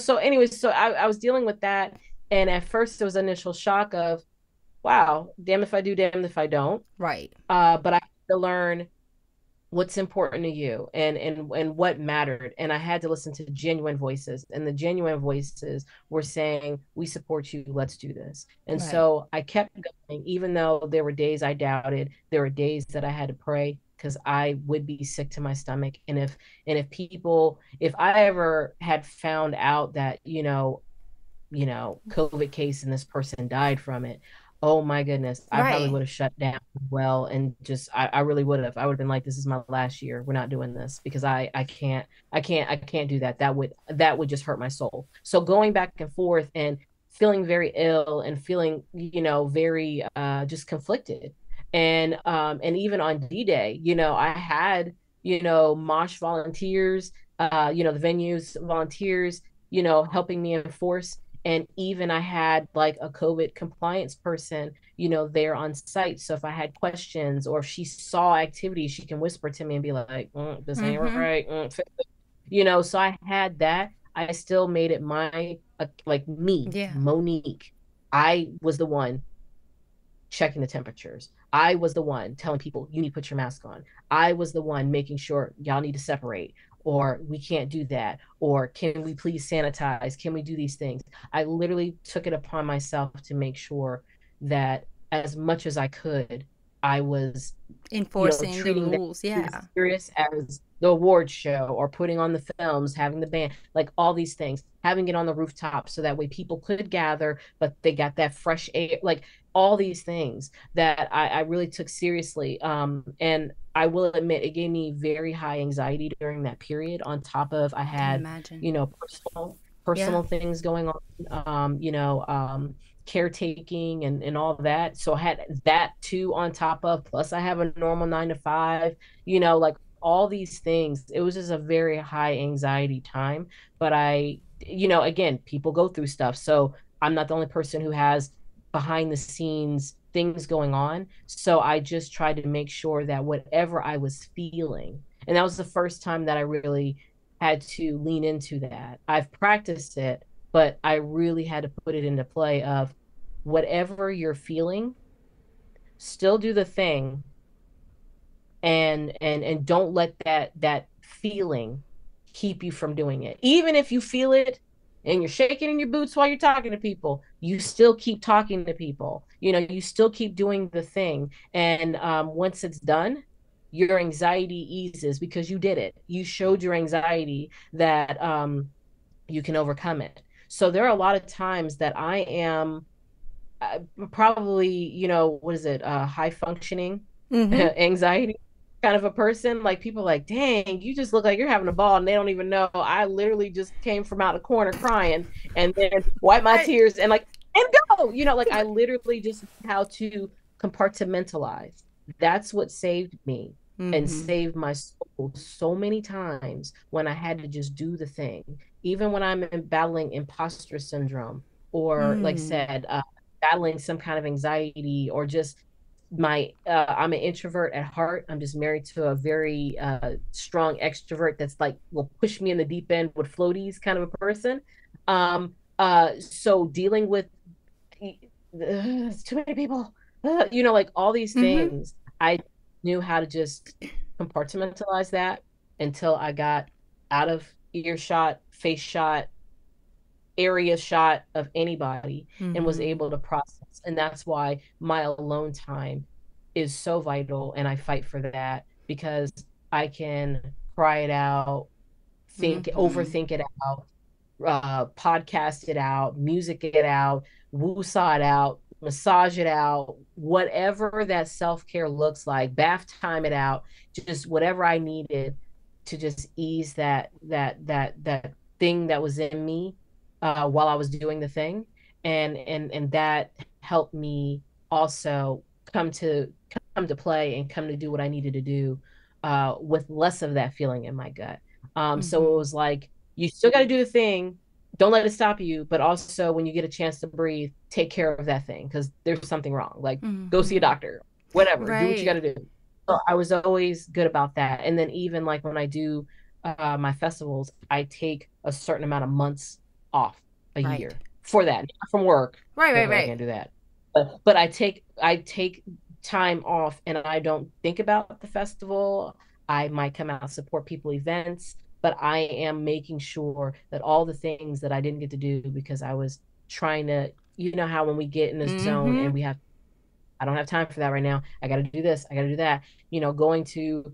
so anyways, so I was dealing with that. And at first there was initial shock of, wow, damn if I do, damn if I don't. Right. But I had to learn what's important to you, and what mattered, and I had to listen to genuine voices, and the genuine voices were saying, we support you, let's do this. And Right. so I kept going, even though there were days I doubted, there were days that I had to pray, because I would be sick to my stomach. If I ever had found out that, COVID case and this person died from it, oh my goodness, I probably Right. would have shut down. Well, and just, I really would have. I would have been like, this is my last year. We're not doing this, because I can't do that. That would just hurt my soul. So going back and forth and feeling very ill, and feeling, very just conflicted. And even on D-Day, I had, Mosh volunteers, the venues volunteers, helping me enforce. And even I had like a COVID compliance person, there on site. So if I had questions or if she saw activity, she can whisper to me and be like, this ain't Mm-hmm. right. So I had that. I still made it my, like me, Yeah. Monique. I was the one checking the temperatures. I was the one telling people, you need to put your mask on. I was the one making sure y'all need to separate, or we can't do that, or can we please sanitize? Can we do these things? I literally took it upon myself to make sure that as much as I could, I was Enforcing the treating that rules. as Yeah. serious as the award show or putting on the films, having the band, like all these things, having it on the rooftop so that way people could gather, but they got that fresh air, like all these things that I really took seriously. And I will admit, it gave me very high anxiety during that period. On top of I Can had, imagine. Yeah. personal things going on, caretaking and all that. So I had that too on top of, plus I have a normal 9 to 5, like all these things. It was just a very high anxiety time. But again, people go through stuff. So I'm not the only person who has behind the scenes things going on. So I just tried to make sure that whatever I was feeling, and that was the first time that I really had to lean into that. I've practiced it, but I really had to put it into play of whatever you're feeling, still do the thing, and don't let that feeling keep you from doing it. Even if you feel it and you're shaking in your boots while you're talking to people, you still keep talking to people. You still keep doing the thing. And once it's done, your anxiety eases because you did it. You showed your anxiety that you can overcome it. So there are a lot of times that I am probably, what is it, high functioning Mm-hmm. anxiety kind of a person. Like people like, dang, you just look like you're having a ball and they don't even know. I literally just came from out the corner crying and then wipe my I. tears and like, and go, like I literally just how to compartmentalize. That's what saved me and Mm-hmm. saved my soul so many times when I had to just do the thing. Even when I'm battling imposter syndrome, or like I Mm. said, battling some kind of anxiety, or just I'm an introvert at heart. I'm just married to a very strong extrovert that's like will push me in the deep end with floaties kind of a person. So dealing with too many people, like all these Mm-hmm. things, I knew how to just compartmentalize that until I got out of earshot, face shot, area shot of anybody, and was Mm-hmm. able to process. And that's why my alone time is so vital. And I fight for that because I can cry it out, Mm-hmm. overthink it out, podcast it out, music it out, woo-saw it out, massage it out, whatever that self-care looks like, bath time it out, just whatever I needed to just ease that thing that was in me while I was doing the thing. And that helped me also come to come to play and come to do what I needed to do with less of that feeling in my gut. So it Mm-hmm. was like, you still got to do the thing. Don't let it stop you. But also, when you get a chance to breathe, take care of that thing because there's something wrong. Like, go see a Mm-hmm. doctor, whatever, do what you got Right. to do. So I was always good about that. And then, even like when I do my festivals, I take a certain amount of months off a Right. year for that, not from work. Right. Right. I Right. can't do that. But I take time off and I don't think about the festival. I might come out support people events, but I am making sure that all the things that I didn't get to do because I was trying to, how when we get in a zone Mm-hmm. and I don't have time for that right now. I got to do this. I got to do that. Going to,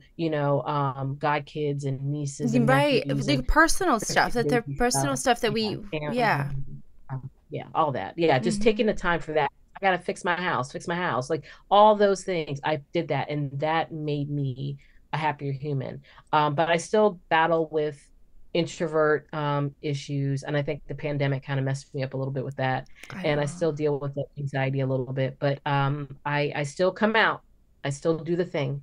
god kids and nieces and Right. nephews The and personal stuff that they're personal stuff. stuff that Yeah, we, yeah. family. Yeah, all that. Yeah, just Mm-hmm. taking the time for that. I got to fix my house. Like all those things. I did that and that made me a happier human. But I still battle with introvert issues. And I think the pandemic kind of messed me up a little bit with that. I And I know. still deal with the anxiety a little bit. But I still come out. I still do the thing.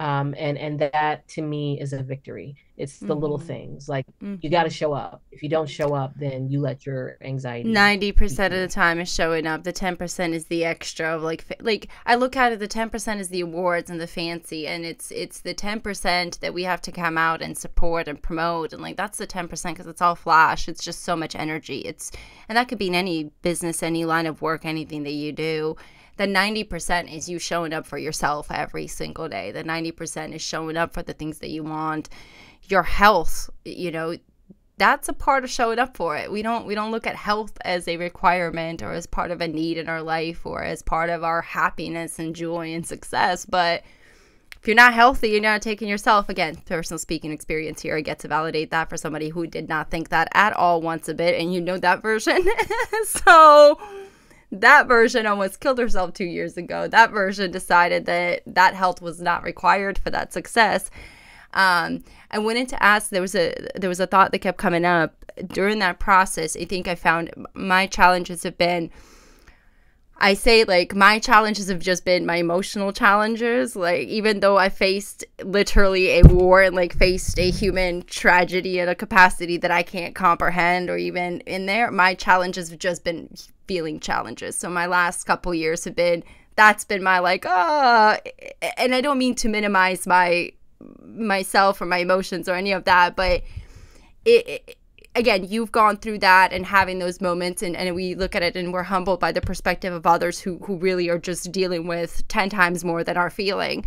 And that to me is a victory. It's the little Mm-hmm. things. Like, you got to Mm-hmm. show up. If you don't show up, then you let your anxiety eat 90% of the you. time is showing up. The 10% is the extra of like I look at it, the 10% is the awards and the fancy, and it's the 10% that we have to come out and support and promote, and like that's the 10% because it's all flash. It's just so much energy. It's and that could be in any business, any line of work, anything that you do. The 90% is you showing up for yourself every single day. The 90% is showing up for the things that you want. Your health, that's a part of showing up for it. We don't look at health as a requirement or as part of a need in our life or as part of our happiness and joy and success. But if you're not healthy, you're not taking yourself, again, personal speaking experience here, I get to validate that for somebody who did not think that at all once a bit, and you know that version. So that version almost killed herself 2 years ago. That version decided that health was not required for that success. I wanted to ask. There was a thought that kept coming up during that process. I think I found my challenges have been. I say like my challenges have just been my emotional challenges. Like even though I faced literally a war and like faced a human tragedy at a capacity that I can't comprehend or even in there, my challenges have just been feeling challenges. So my last couple years have been that's been my like and I don't mean to minimize myself or my emotions or any of that, but it again, you've gone through that and having those moments, and we look at it and we're humbled by the perspective of others who really are just dealing with 10 times more than are feeling.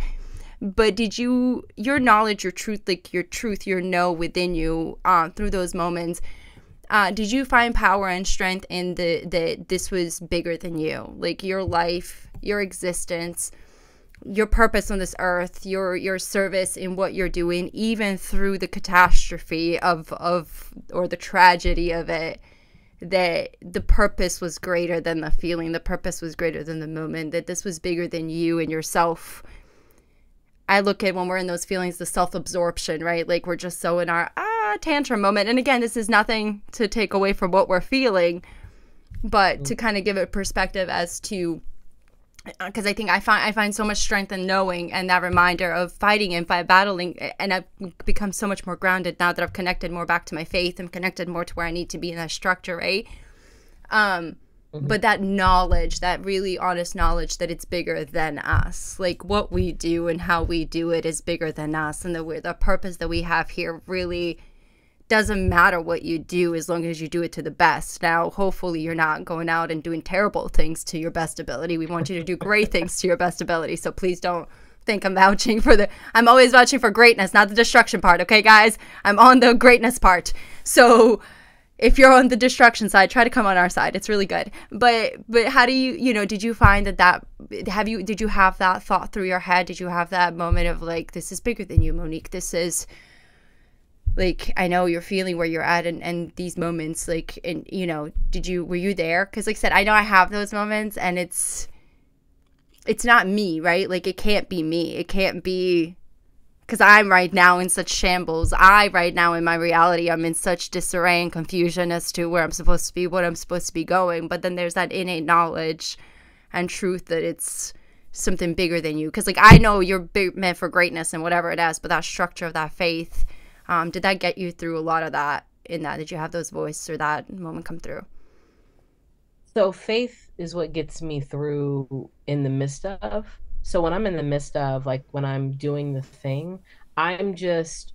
But did your knowledge, your truth, like your truth, your know within you through those moments, did you find power and strength in this was bigger than you, like your life, your existence, your purpose on this earth, your service in what you're doing, even through the catastrophe of or the tragedy of it, that the purpose was greater than the feeling, the purpose was greater than the moment, that this was bigger than you and yourself. I look at when we're in those feelings, the self-absorption, right? Like we're just so in our tantrum moment. And again, this is nothing to take away from what we're feeling, but to kind of give it perspective as to because I think I find so much strength in knowing and that reminder of fighting and battling, and I've become so much more grounded now that I've connected more back to my faith and connected more to where I need to be in that structure, right? Mhm. But that knowledge, that really honest knowledge that it's bigger than us, like what we do and how we do it is bigger than us, and the purpose that we have here really doesn't matter what you do as long as you do it to the best. Now, hopefully you're not going out and doing terrible things to your best ability. We want you to do great things to your best ability. So please don't think I'm vouching for I'm always vouching for greatness, not the destruction part. Okay, guys, I'm on the greatness part. So if you're on the destruction side, try to come on our side. It's really good. But how do did you find did you have that thought through your head? Did you have that moment of like, this is bigger than you, Monique? This is like, I know you're feeling where you're at and these moments, like, and were you there? Because like I said, I know I have those moments, and it's not me, right? Like it can't be me. It can't be because I'm right now in such shambles. Right now in my reality, I'm in such disarray and confusion as to where I'm supposed to be, what I'm supposed to be going. But then there's that innate knowledge and truth that it's something bigger than you. Because like I know you're meant for greatness and whatever it is, but that structure of that faith, did that get you through a lot of that in that? Did you have those voices or that moment come through? So faith is what gets me through in the midst of. So when I'm in the midst of, like when I'm doing the thing, I'm just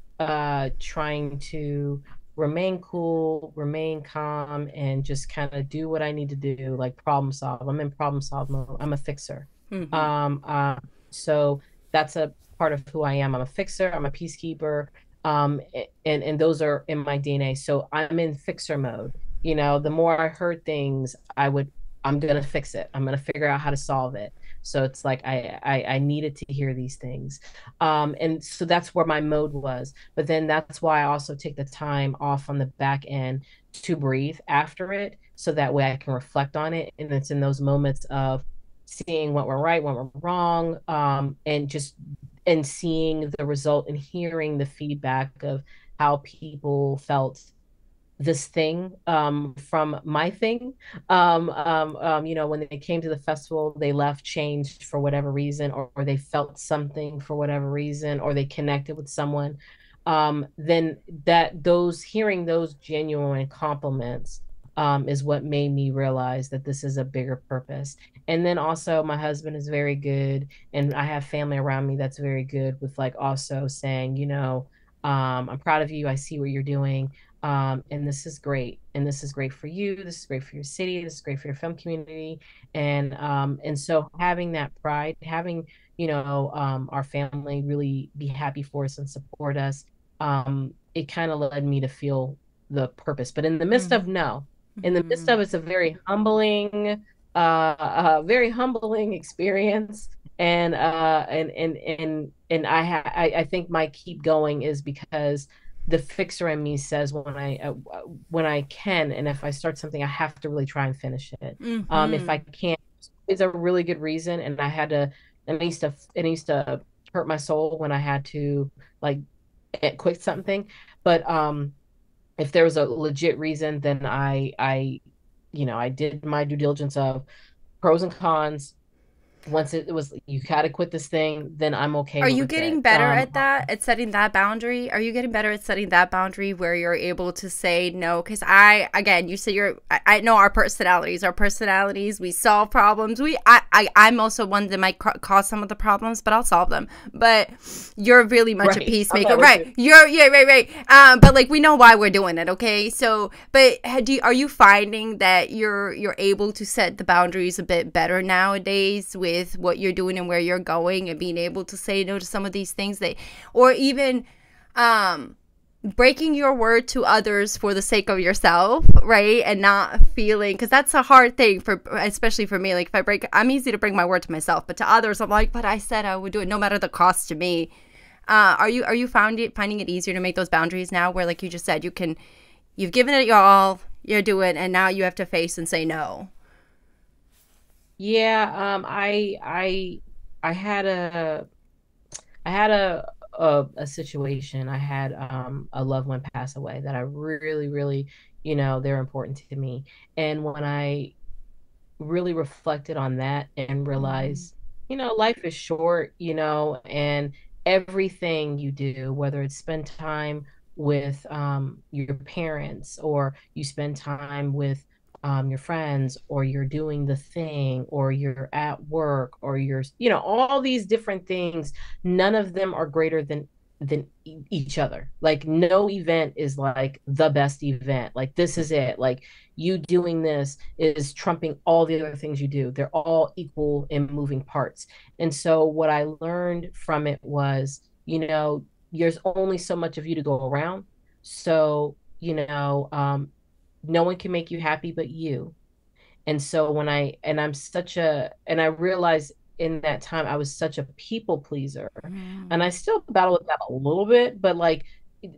trying to remain cool, remain calm, and just kind of do what I need to do, like problem solve. I'm in problem solve mode. I'm a fixer. Mm-hmm. So that's a part of who I am. I'm a fixer, I'm a peacekeeper. And those are in my DNA. So I'm in fixer mode. The more I heard things, I'm gonna fix it. I'm gonna figure out how to solve it. So it's like I needed to hear these things. And so that's where my mode was. But then that's why I also take the time off on the back end to breathe after it, so that way I can reflect on it. And it's in those moments of seeing what we're right, what we're wrong, and seeing the result and hearing the feedback of how people felt this thing from my thing. When they came to the festival, they left changed for whatever reason, or they felt something for whatever reason, or they connected with someone. Then that those hearing those genuine compliments is what made me realize that this is a bigger purpose. And then also, my husband is very good, and I have family around me that's very good with like also saying, I'm proud of you. I see what you're doing. And this is great. And this is great for you. This is great for your city. This is great for your film community. And so having that pride, having, our family really be happy for us and support us, it kind of led me to feel the purpose. But in the midst of Mm-hmm. no, in the midst of it's a very humbling experience. And I think my keep going is because the fixer in me says when I can, and if I start something, I have to really try and finish it. If I Mm-hmm. can't, it's a really good reason, and I had to. It needs to hurt my soul when I had to like quit something. But if there was a legit reason, then I did my due diligence of pros and cons. Once it was you gotta quit this thing, then I'm okay Are you with getting it. better at that, at setting that boundary? Are you getting better at setting that boundary where you're able to say no? Because again, you say I know our personalities, we solve problems. I'm also one that might cause some of the problems, but I'll solve them. But you're really much a Right. I'm peacemaker, that way right? too. Yeah, right. But like we know why we're doing it, okay? So, but are you finding that you're able to set the boundaries a bit better nowadays with what you're doing and where you're going, and being able to say no to some of these things or even um breaking your word to others for the sake of yourself, right? And not feeling, because that's a hard thing for, especially for me. Like if I'm easy to break my word to myself, but to others I'm like, but I said I would do it no matter the cost to me. Are you finding it easier to make those boundaries now, where like you just said, you've given it your all, you're doing, and now you have to face and say no? Yeah, I had a situation. I had a loved one pass away that I really, really, they're important to me. And when I really reflected on that and Mm-hmm. realized, life is short, and everything you do, whether it's spend time with your parents, or you spend time with your friends, or you're doing the thing, or you're at work, or you're, all these different things, none of them are greater than each other. Like no event is like the best event. Like this is it. Like you doing this is trumping all the other things you do. They're all equal in moving parts. And so what I learned from it was, there's only so much of you to go around. So, no one can make you happy but you. And so and I realized in that time I was such a people pleaser. And I still battle with that a little bit, but like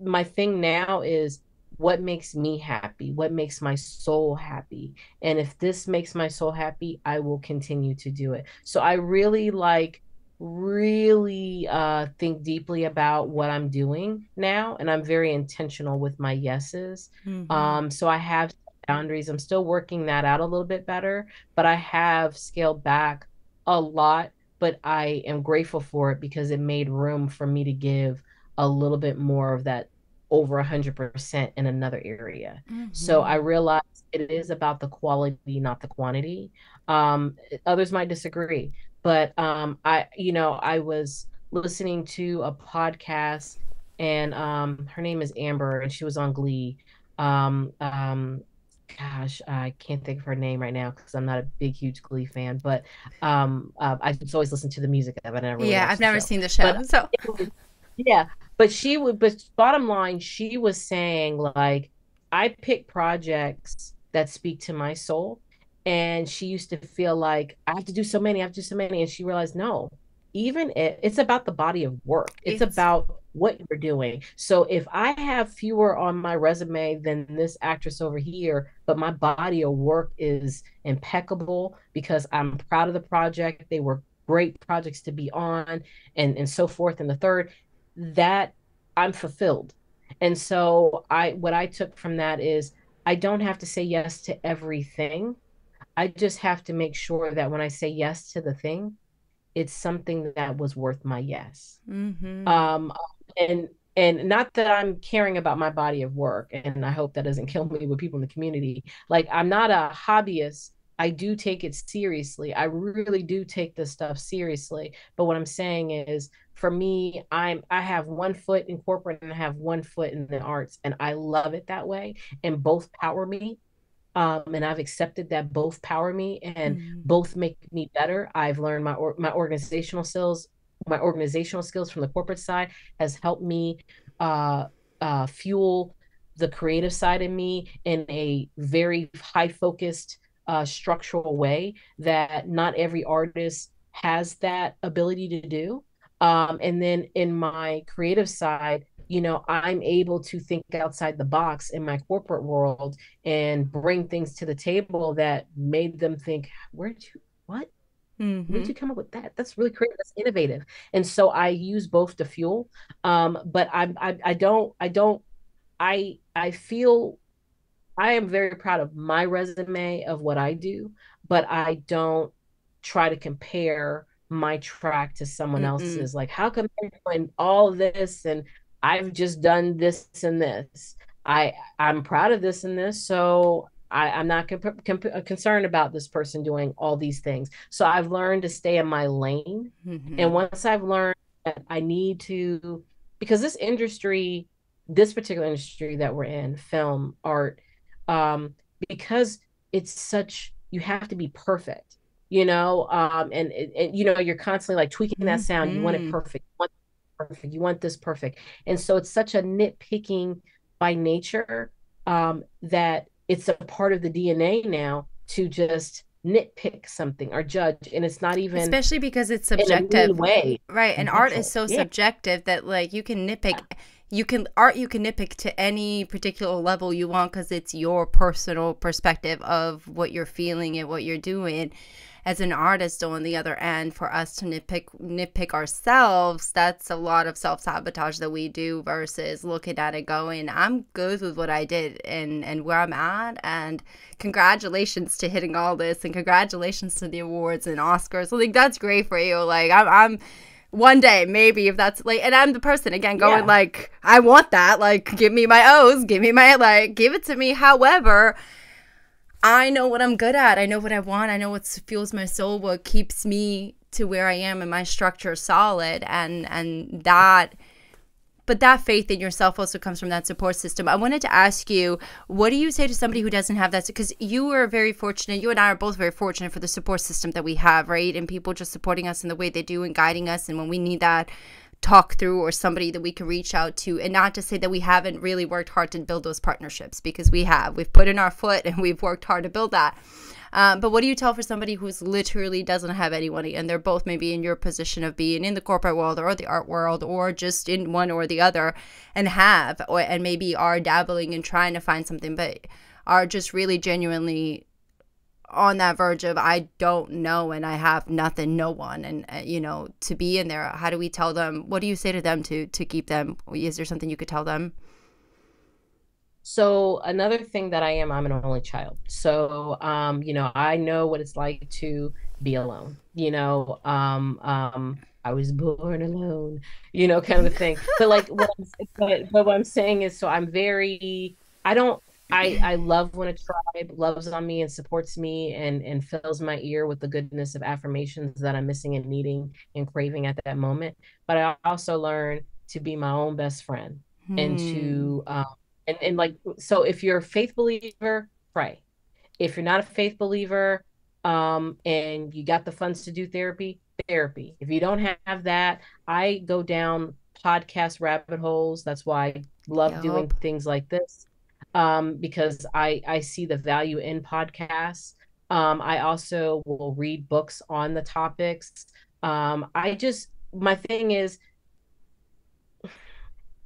my thing now is what makes me happy, what makes my soul happy. And if this makes my soul happy, I will continue to do it. So I really think deeply about what I'm doing now, and I'm very intentional with my yeses. Mm-hmm. So I have boundaries. I'm still working that out a little bit better, but I have scaled back a lot. But I am grateful for it because it made room for me to give a little bit more of that over 100% in another area. So I Mm-hmm. realized it is about the quality, not the quantity. Others might disagree, but I was listening to a podcast, and her name is Amber, and she was on Glee. Um, um, Gosh, I can't think of her name right now because I'm not a big, huge Glee fan, but I just always listen to the music of it. I never really Yeah, I've watched the never show. seen the But show, so. yeah, but bottom line, she was saying like, I pick projects that speak to my soul. And she used to feel like I have to do so many, I have to do so many. And she realized, no, it's about the body of work. It's It's about what you're doing. So if I have fewer on my resume than this actress over here, but my body of work is impeccable because I'm proud of the project, they were great projects to be on, and so forth and the third, that I'm fulfilled. And so what I took from that is I don't have to say yes to everything. I just have to make sure that when I say yes to the thing, it's something that was worth my yes. Mm-hmm. Um, and not that I'm caring about my body of work, and I hope that doesn't kill me with people in the community. Like I'm not a hobbyist. I do take it seriously. I really do take this stuff seriously. But what I'm saying is, for me, I have one foot in corporate and I have one foot in the arts, and I love it that way. And both power me, and I've accepted that both power me and Mm-hmm. both make me better. I've learned my organizational skills. My organizational skills from the corporate side has helped me uh, fuel the creative side of me in a very high focused, structural way that not every artist has that ability to do. And then in my creative side, I'm able to think outside the box in my corporate world and bring things to the table that made them think, where'd you, what? Where did Mm-hmm. you come up with that? That's really creative. That's innovative. And so I use both to fuel. But I feel I am very proud of my resume of what I do, but I don't try to compare my track to someone Mm-mm. else's. Like, how come they're doing all this and I've just done this and this? I'm proud of this and this, so I'm not concerned about this person doing all these things. So I've learned to stay in my lane, and Mm-hmm. once I've learned that I need to, because this particular industry that we're in, film, art, um, because it's such, you have to be perfect, and you're constantly like tweaking that sound. You want it Mm-hmm. perfect, you want this perfect. And so it's such a nitpicking by nature, that it's a part of the DNA now to just nitpick something or judge. And it's not even Especially because it's in a mean subjective. way, Right. And art is neutral. so Yeah. subjective that like you can nitpick to any particular level you want because it's your personal perspective of what you're feeling and what you're doing. As an artist on the other end, for us to nitpick ourselves, that's a lot of self-sabotage that we do versus looking at it going, I'm good with what I did and where I'm at, and congratulations to hitting all this, and congratulations to the awards and Oscars. Like that's great for you. Like I'm one day maybe, if that's like, and I'm the person again going Yeah. like, I want that, like give me my O's, give me my, like give it to me. However, I know what I'm good at. I know what I want. I know what fuels my soul, what keeps me to where I am and my structure solid, and that, but that faith in yourself also comes from that support system. I wanted to ask you, what do you say to somebody who doesn't have that? Because you are very fortunate. You and I are both very fortunate for the support system that we have, right? And people just supporting us in the way they do and guiding us. And when we need that talk through or somebody that we can reach out to, and not to say that we haven't really worked hard to build those partnerships, because we've put in our foot and we've worked hard to build that. But what do you tell for somebody who's literally doesn't have anyone, and they're both maybe in your position of being in the corporate world or the art world or just in one or the other, and and maybe are dabbling and trying to find something, but are just really genuinely on that verge of, I don't know and I have nothing, no one, and to be in there? How do we tell them? What do you say to them to keep them? Is there something you could tell them? So another thing that I'm an only child. So I know what it's like to be alone. I was born alone, kind of a thing. But like but what I'm saying is, so I'm very, I don't I love when a tribe loves on me and supports me and fills my ear with the goodness of affirmations that I'm missing and needing and craving at that moment. But I also learn to be my own best friend, and Hmm. to and like, so if you're a faith believer, pray. If you're not a faith believer, and you got the funds to do therapy. If you don't have that, I go down podcast rabbit holes. That's why I love doing Yup. things like this, because I see the value in podcasts. I also will read books on the topics. My thing is,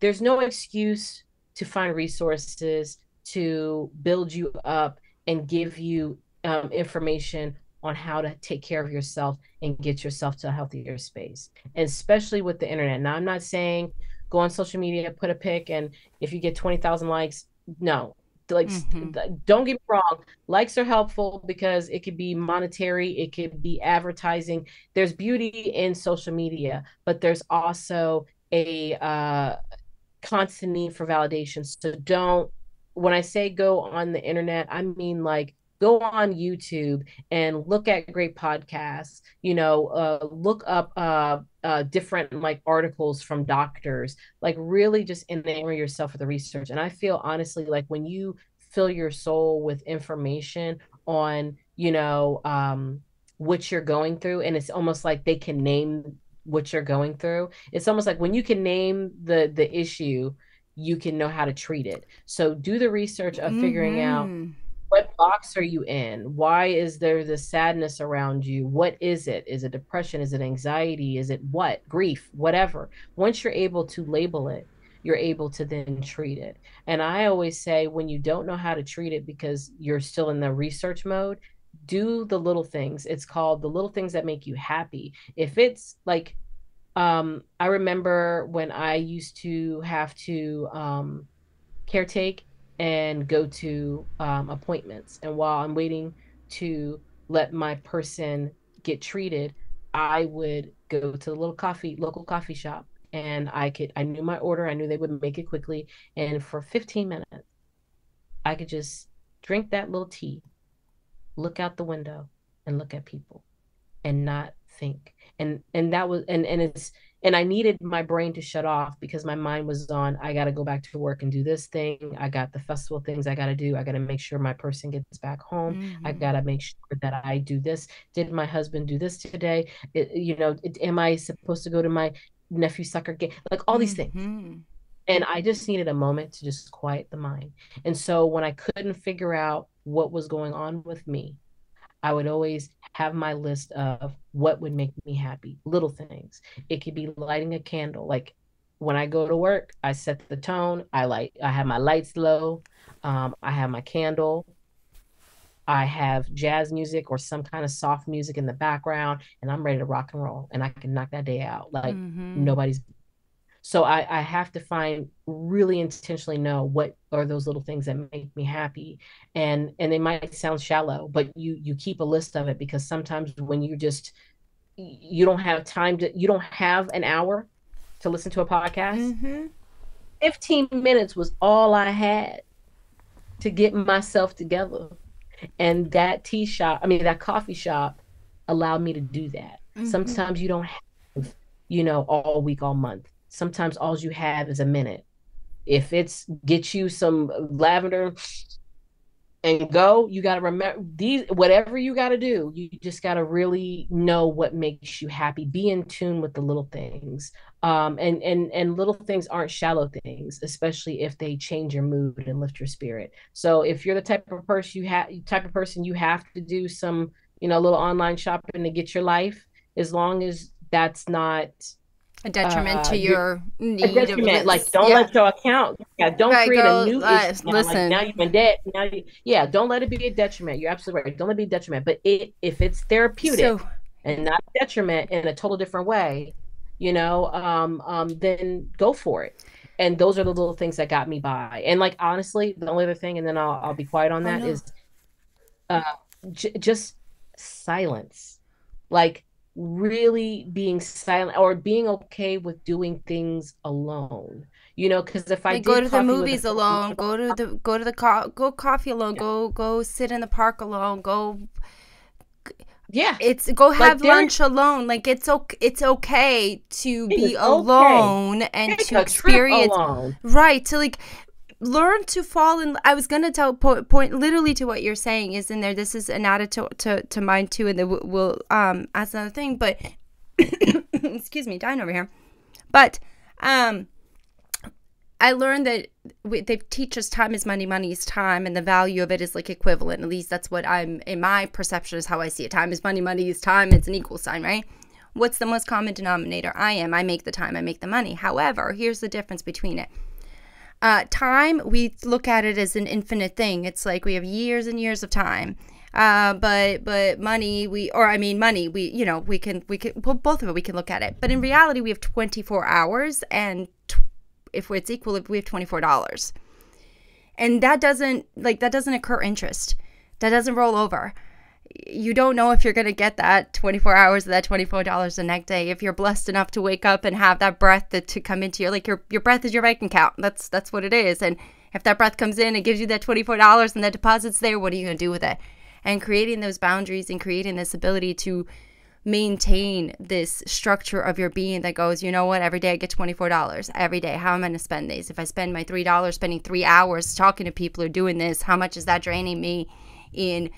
there's no excuse to find resources to build you up and give you, information on how to take care of yourself and get yourself to a healthier space, and especially with the internet. Now, I'm not saying go on social media, put a pic, and if you get 20,000 likes, no. Like, Mm-hmm. don't get me wrong. Likes are helpful because it could be monetary, it could be advertising. There's beauty in social media, but there's also a constant need for validation. So don't, when I say go on the internet, I mean like go on YouTube and look at great podcasts, look up different like articles from doctors, like really just enamor yourself with the research. And I feel honestly like when you fill your soul with information on, what you're going through, and it's almost like they can name what you're going through. It's almost like when you can name the issue, you can know how to treat it. So do the research of figuring out Mm-hmm. what box are you in? Why is there this sadness around you? What is it? Is it depression? Is it anxiety? Is it what? Grief, whatever. Once you're able to label it, you're able to then treat it. And I always say when you don't know how to treat it because you're still in the research mode, do the little things. It's called the little things that make you happy. If it's like I remember when I used to have to caretake and go to appointments. And while I'm waiting to let my person get treated, I would go to the local coffee shop, and I knew my order. I knew they would make it quickly. And for 15 minutes, I could just drink that little tea, look out the window, and look at people and not think. And that was and I needed my brain to shut off because my mind was on, I got to go back to work and do this thing. I got the festival things I got to do. I got to make sure my person gets back home. I Mm-hmm. got to make sure that I do this. Did my husband do this today? Am I supposed to go to my nephew's soccer game? Like all these things. Mm-hmm. And I just needed a moment to just quiet the mind. And so when I couldn't figure out what was going on with me, I would always have my list of what would make me happy, little things. It could be lighting a candle. Like when I go to work, I set the tone. I have my lights low. I have my candle. I have jazz music or some kind of soft music in the background, and I'm ready to rock and roll. And I can knock that day out like Mm-hmm. nobody's. So I have to find really intentionally know what are those little things that make me happy. And they might sound shallow, but you keep a list of it because sometimes when you don't have time to you don't have an hour to listen to a podcast. Mm-hmm. 15 minutes was all I had to get myself together. And that that coffee shop allowed me to do that. Mm-hmm. Sometimes you don't have, all week, all month. Sometimes all you have is a minute. If it's get you some lavender and go, you got to remember these, whatever you got to do, you just got to really know what makes you happy. Be in tune with the little things. And little things aren't shallow things, especially if they change your mood and lift your spirit. So if you're the type of person you have to do some, little online shopping to get your life, as long as that's not A detriment to you're your a need of detriment. Like, don't yeah. let your account, yeah, don't Right, create a go new issue now. Like, now listen. you've been dead. Yeah, don't let it be a detriment. You're absolutely right. Don't let it be a detriment. But if it's So therapeutic and not a detriment in a total different way, then go for it. And those are the little things that got me by. And like honestly, the only other thing, and then I'll be quiet on oh that, no. is uh, just silence. Like really being silent or being okay with doing things alone. Because if I Like go did to the coffee with a movies friend, alone, go coffee alone, go sit in the park alone, go yeah, it's go like have there, lunch alone. Like it's okay to it be is okay. alone and Take to a trip experience, alone. right, to like learn to fall in. I was gonna point literally to what you're saying is in there. This is an added to mine too, and then we'll ask another thing, but excuse me, dying over here. But I learned that they teach us time is money, money is time, and the value of it is like equivalent. At least that's what I'm, in my perception, is how I see it. Time is money, money is time. It's an equal sign, right? What's the most common denominator? I make the time, I make the money. However, here's the difference between it. Time, we look at it as an infinite thing. It's like we have years and years of time. But money, money, we can, well, both of it, we can look at it. But in reality, we have 24 hours and if it's equal, if we have $24. And that doesn't occur interest. That doesn't roll over. You don't know if you're going to get that 24 hours of that $24 the next day. If you're blessed enough to wake up and have that breath to come into your breath is your bank account. That's what it is. And if that breath comes in and gives you that $24 and that deposit's there, what are you going to do with it? And creating those boundaries and creating this ability to maintain this structure of your being that goes, you know what, every day I get $24 every day. How am I going to spend these? If I spend my $3 spending 3 hours talking to people who are doing this, how much is that draining me in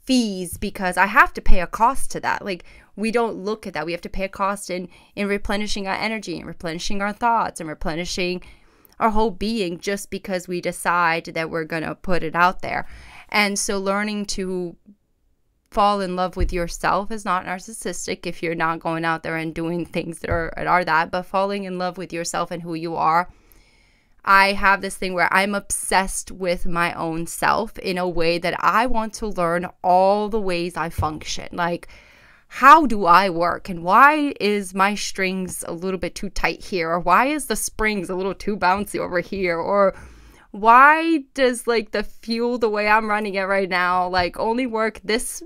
fees? Because I have to pay a cost to that. Like, we don't look at that. We have to pay a cost in replenishing our energy and replenishing our thoughts and replenishing our whole being just because we decide that we're going to put it out there. And so learning to fall in love with yourself is not narcissistic if you're not going out there and doing things that are that, but falling in love with yourself and who you are. I have this thing where I'm obsessed with my own self in a way that I want to learn all the ways I function. Like, how do I work? And why is my strings a little bit too tight here? Or why is the springs a little too bouncy over here? Or why does like the fuel, the way I'm running it right now, like only work this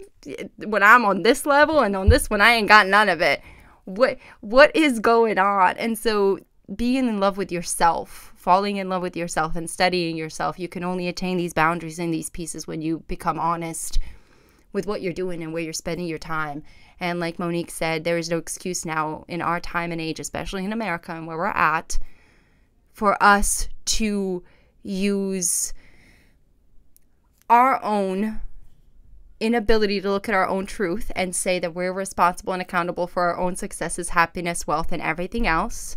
when I'm on this level, and on this one I ain't got none of it? What is going on? And so being in love with yourself, falling in love with yourself and studying yourself, you can only attain these boundaries and these pieces when you become honest with what you're doing and where you're spending your time. And like Monique said, there is no excuse now in our time and age, especially in America and where we're at, for us to use our own inability to look at our own truth and say that we're responsible and accountable for our own successes, happiness, wealth, and everything else.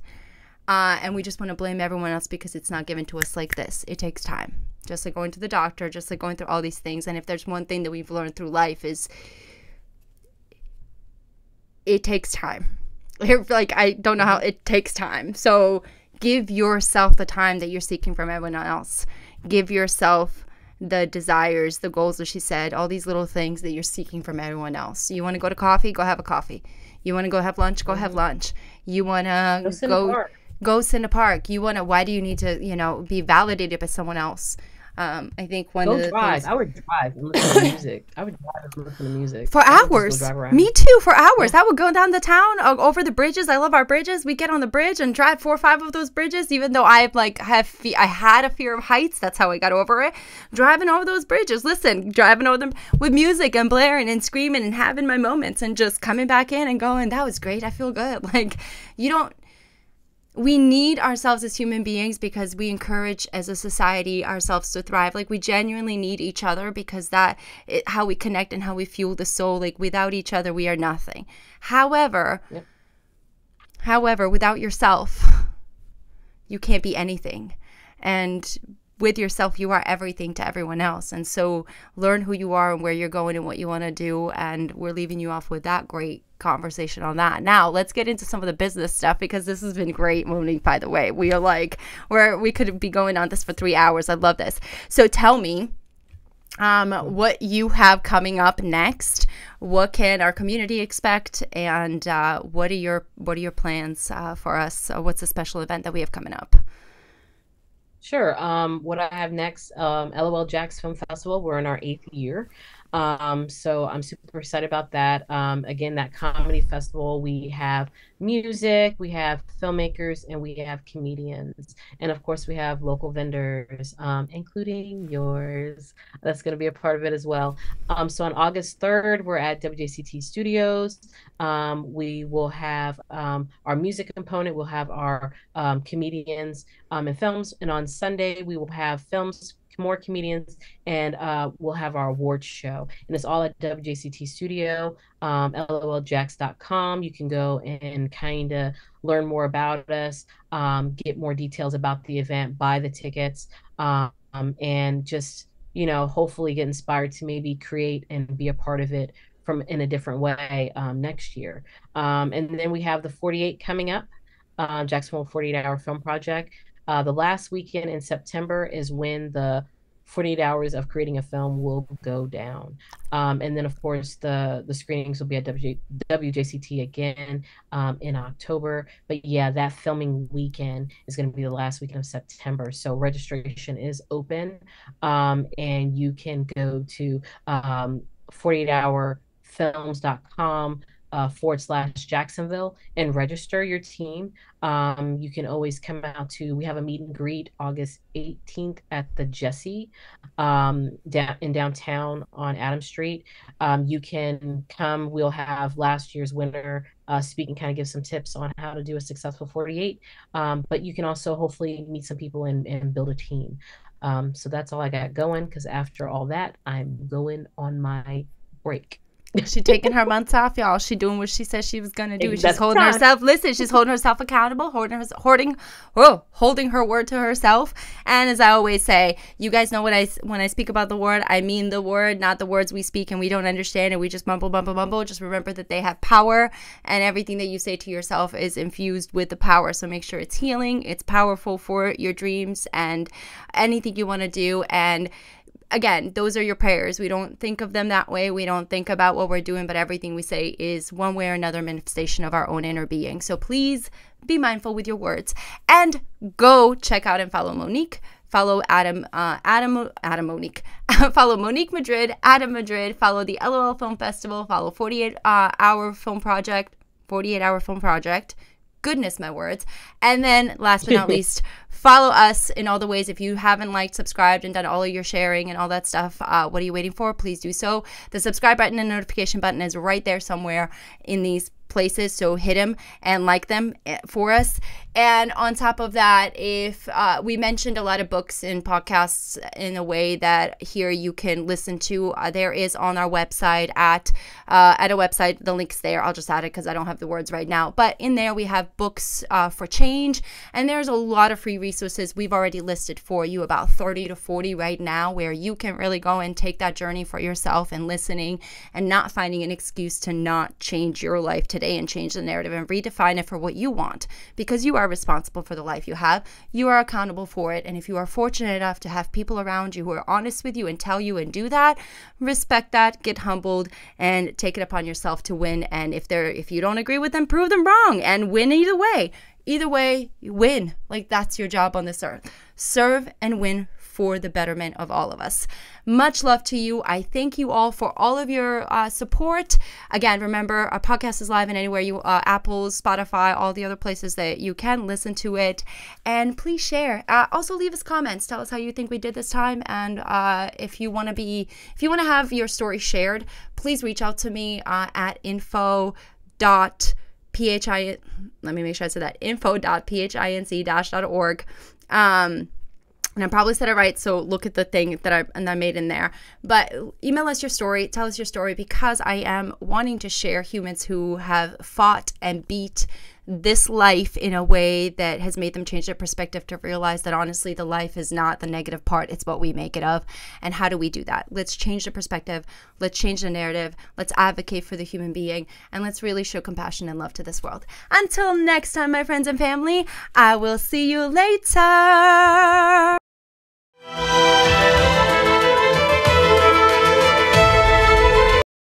And we just want to blame everyone else because it's not given to us like this. It takes time. Just like going to the doctor, just like going through all these things. And if there's one thing that we've learned through life is it takes time. Like, I don't know how, it takes time. So give yourself the time that you're seeking from everyone else. Give yourself the desires, the goals, as she said, all these little things that you're seeking from everyone else. You want to go to coffee? Go have a coffee. You want to go have lunch? Go have lunch. You want to go sit in a park. You want to, why do you need to, be validated by someone else? I think one of the things, I would drive and listen to music. I would drive and listen to music for hours. Me too, for hours. Yeah. I would go down the town over the bridges. I love our bridges. We get on the bridge and drive 4 or 5 of those bridges. Even though I had a fear of heights, that's how I got over it. Driving over those bridges, driving over them with music and blaring and screaming and having my moments and just coming back in and going, that was great. I feel good. Like, we need ourselves as human beings because we encourage as a society ourselves to thrive. Like, we genuinely need each other because how we connect and how we fuel the soul. Like, without each other, we are nothing. However, without yourself, you can't be anything. And with yourself, you are everything to everyone else. And so learn who you are and where you're going and what you want to do. And we're leaving you off with that great conversation on that. Now let's get into some of the business stuff, because this has been great, Monique, by the way. We could be going on this for 3 hours. I love this. So tell me what you have coming up next. What can our community expect, and what are your plans for us? What's a special event that we have coming up? Sure. What I have next, LOL Jack's Film Festival. We're in our 8th year. So I'm super excited about that. Again, that comedy festival, we have music, we have filmmakers, and we have comedians. And of course, we have local vendors, including yours. That's going to be a part of it as well. So on August 3rd, we're at WJCT Studios. We will have our music component, we'll have our comedians and films. And on Sunday, we will have films, more comedians, and we'll have our awards show. And it's all at WJCT Studio, loljacks.com. You can go and kind of learn more about us, get more details about the event, buy the tickets, and just, hopefully get inspired to maybe create and be a part of it in a different way next year. And then we have the 48 coming up, Jacksonville 48-hour film project. The last weekend in September is when the 48 hours of creating a film will go down. And then, of course, the screenings will be at WJCT again in October. But yeah, that filming weekend is going to be the last weekend of September. So registration is open, and you can go to 48hourfilms.com / Jacksonville and register your team. You can always come out we have a meet and greet August 18th at the Jesse down in downtown on Adam Street. You can come. We'll have last year's winner speak and kind of give some tips on how to do a successful 48. But you can also hopefully meet some people and build a team. So that's all I got going, because after all that, I'm going on my break. She taking her months off, y'all. She doing what she said she was gonna do. She's holding time. herself. Listen, she's holding herself accountable, holding her word to herself. And as I always say, you guys know when I speak about the word, I mean the word, not the words we speak and we don't understand and we just mumble. Just remember that they have power, and everything that you say to yourself is infused with the power. So make sure it's healing, it's powerful for your dreams and anything you want to do. And again, those are your prayers. We don't think of them that way. We don't think about what we're doing, but everything we say is one way or another manifestation of our own inner being. So please be mindful with your words and go check out and follow Monique. Follow Monique. Follow Monique Madrid, Adam Madrid. Follow the LOL Film Festival. Follow 48-hour film project. 48-hour film project. Goodness, my words. And then last but not least, follow us in all the ways. If you haven't liked, subscribed, and done all of your sharing and all that stuff, what are you waiting for? Please do so. The subscribe button and notification button is right there somewhere in these places, so hit them and like them for us. And on top of that, if we mentioned a lot of books and podcasts in a way that here you can listen to, there is on our website at a website, the link's there. I'll just add it because I don't have the words right now, but in there we have books for change, and there's a lot of free resources. We've already listed for you about 30 to 40 right now, where you can really go and take that journey for yourself and listening and not finding an excuse to not change your life today and change the narrative and redefine it for what you want, because you are responsible for the life you have. You are accountable for it. And if you are fortunate enough to have people around you who are honest with you and tell you and do that, respect that, get humbled, and take it upon yourself to win. And if you don't agree with them, prove them wrong and win either way. Either way, you win. Like, that's your job on this earth. Serve and win for the betterment of all of us. Much love to you. I thank you all for all of your support. Again, remember, our podcast is live in anywhere you, Apple, Spotify, all the other places that you can listen to it. And please share. Also, leave us comments. Tell us how you think we did this time. And if you want to have your story shared, please reach out to me at info.phi. Let me make sure I said that. info.phinc-.org. And I probably said it right, so look at the thing that I made in there. But email us your story, tell us your story, because I am wanting to share humans who have fought and beat this life in a way that has made them change their perspective to realize that honestly the life is not the negative part, it's what we make it of. And how do we do that? Let's change the perspective, let's change the narrative, let's advocate for the human being, and let's really show compassion and love to this world. Until next time, my friends and family, I will see you later.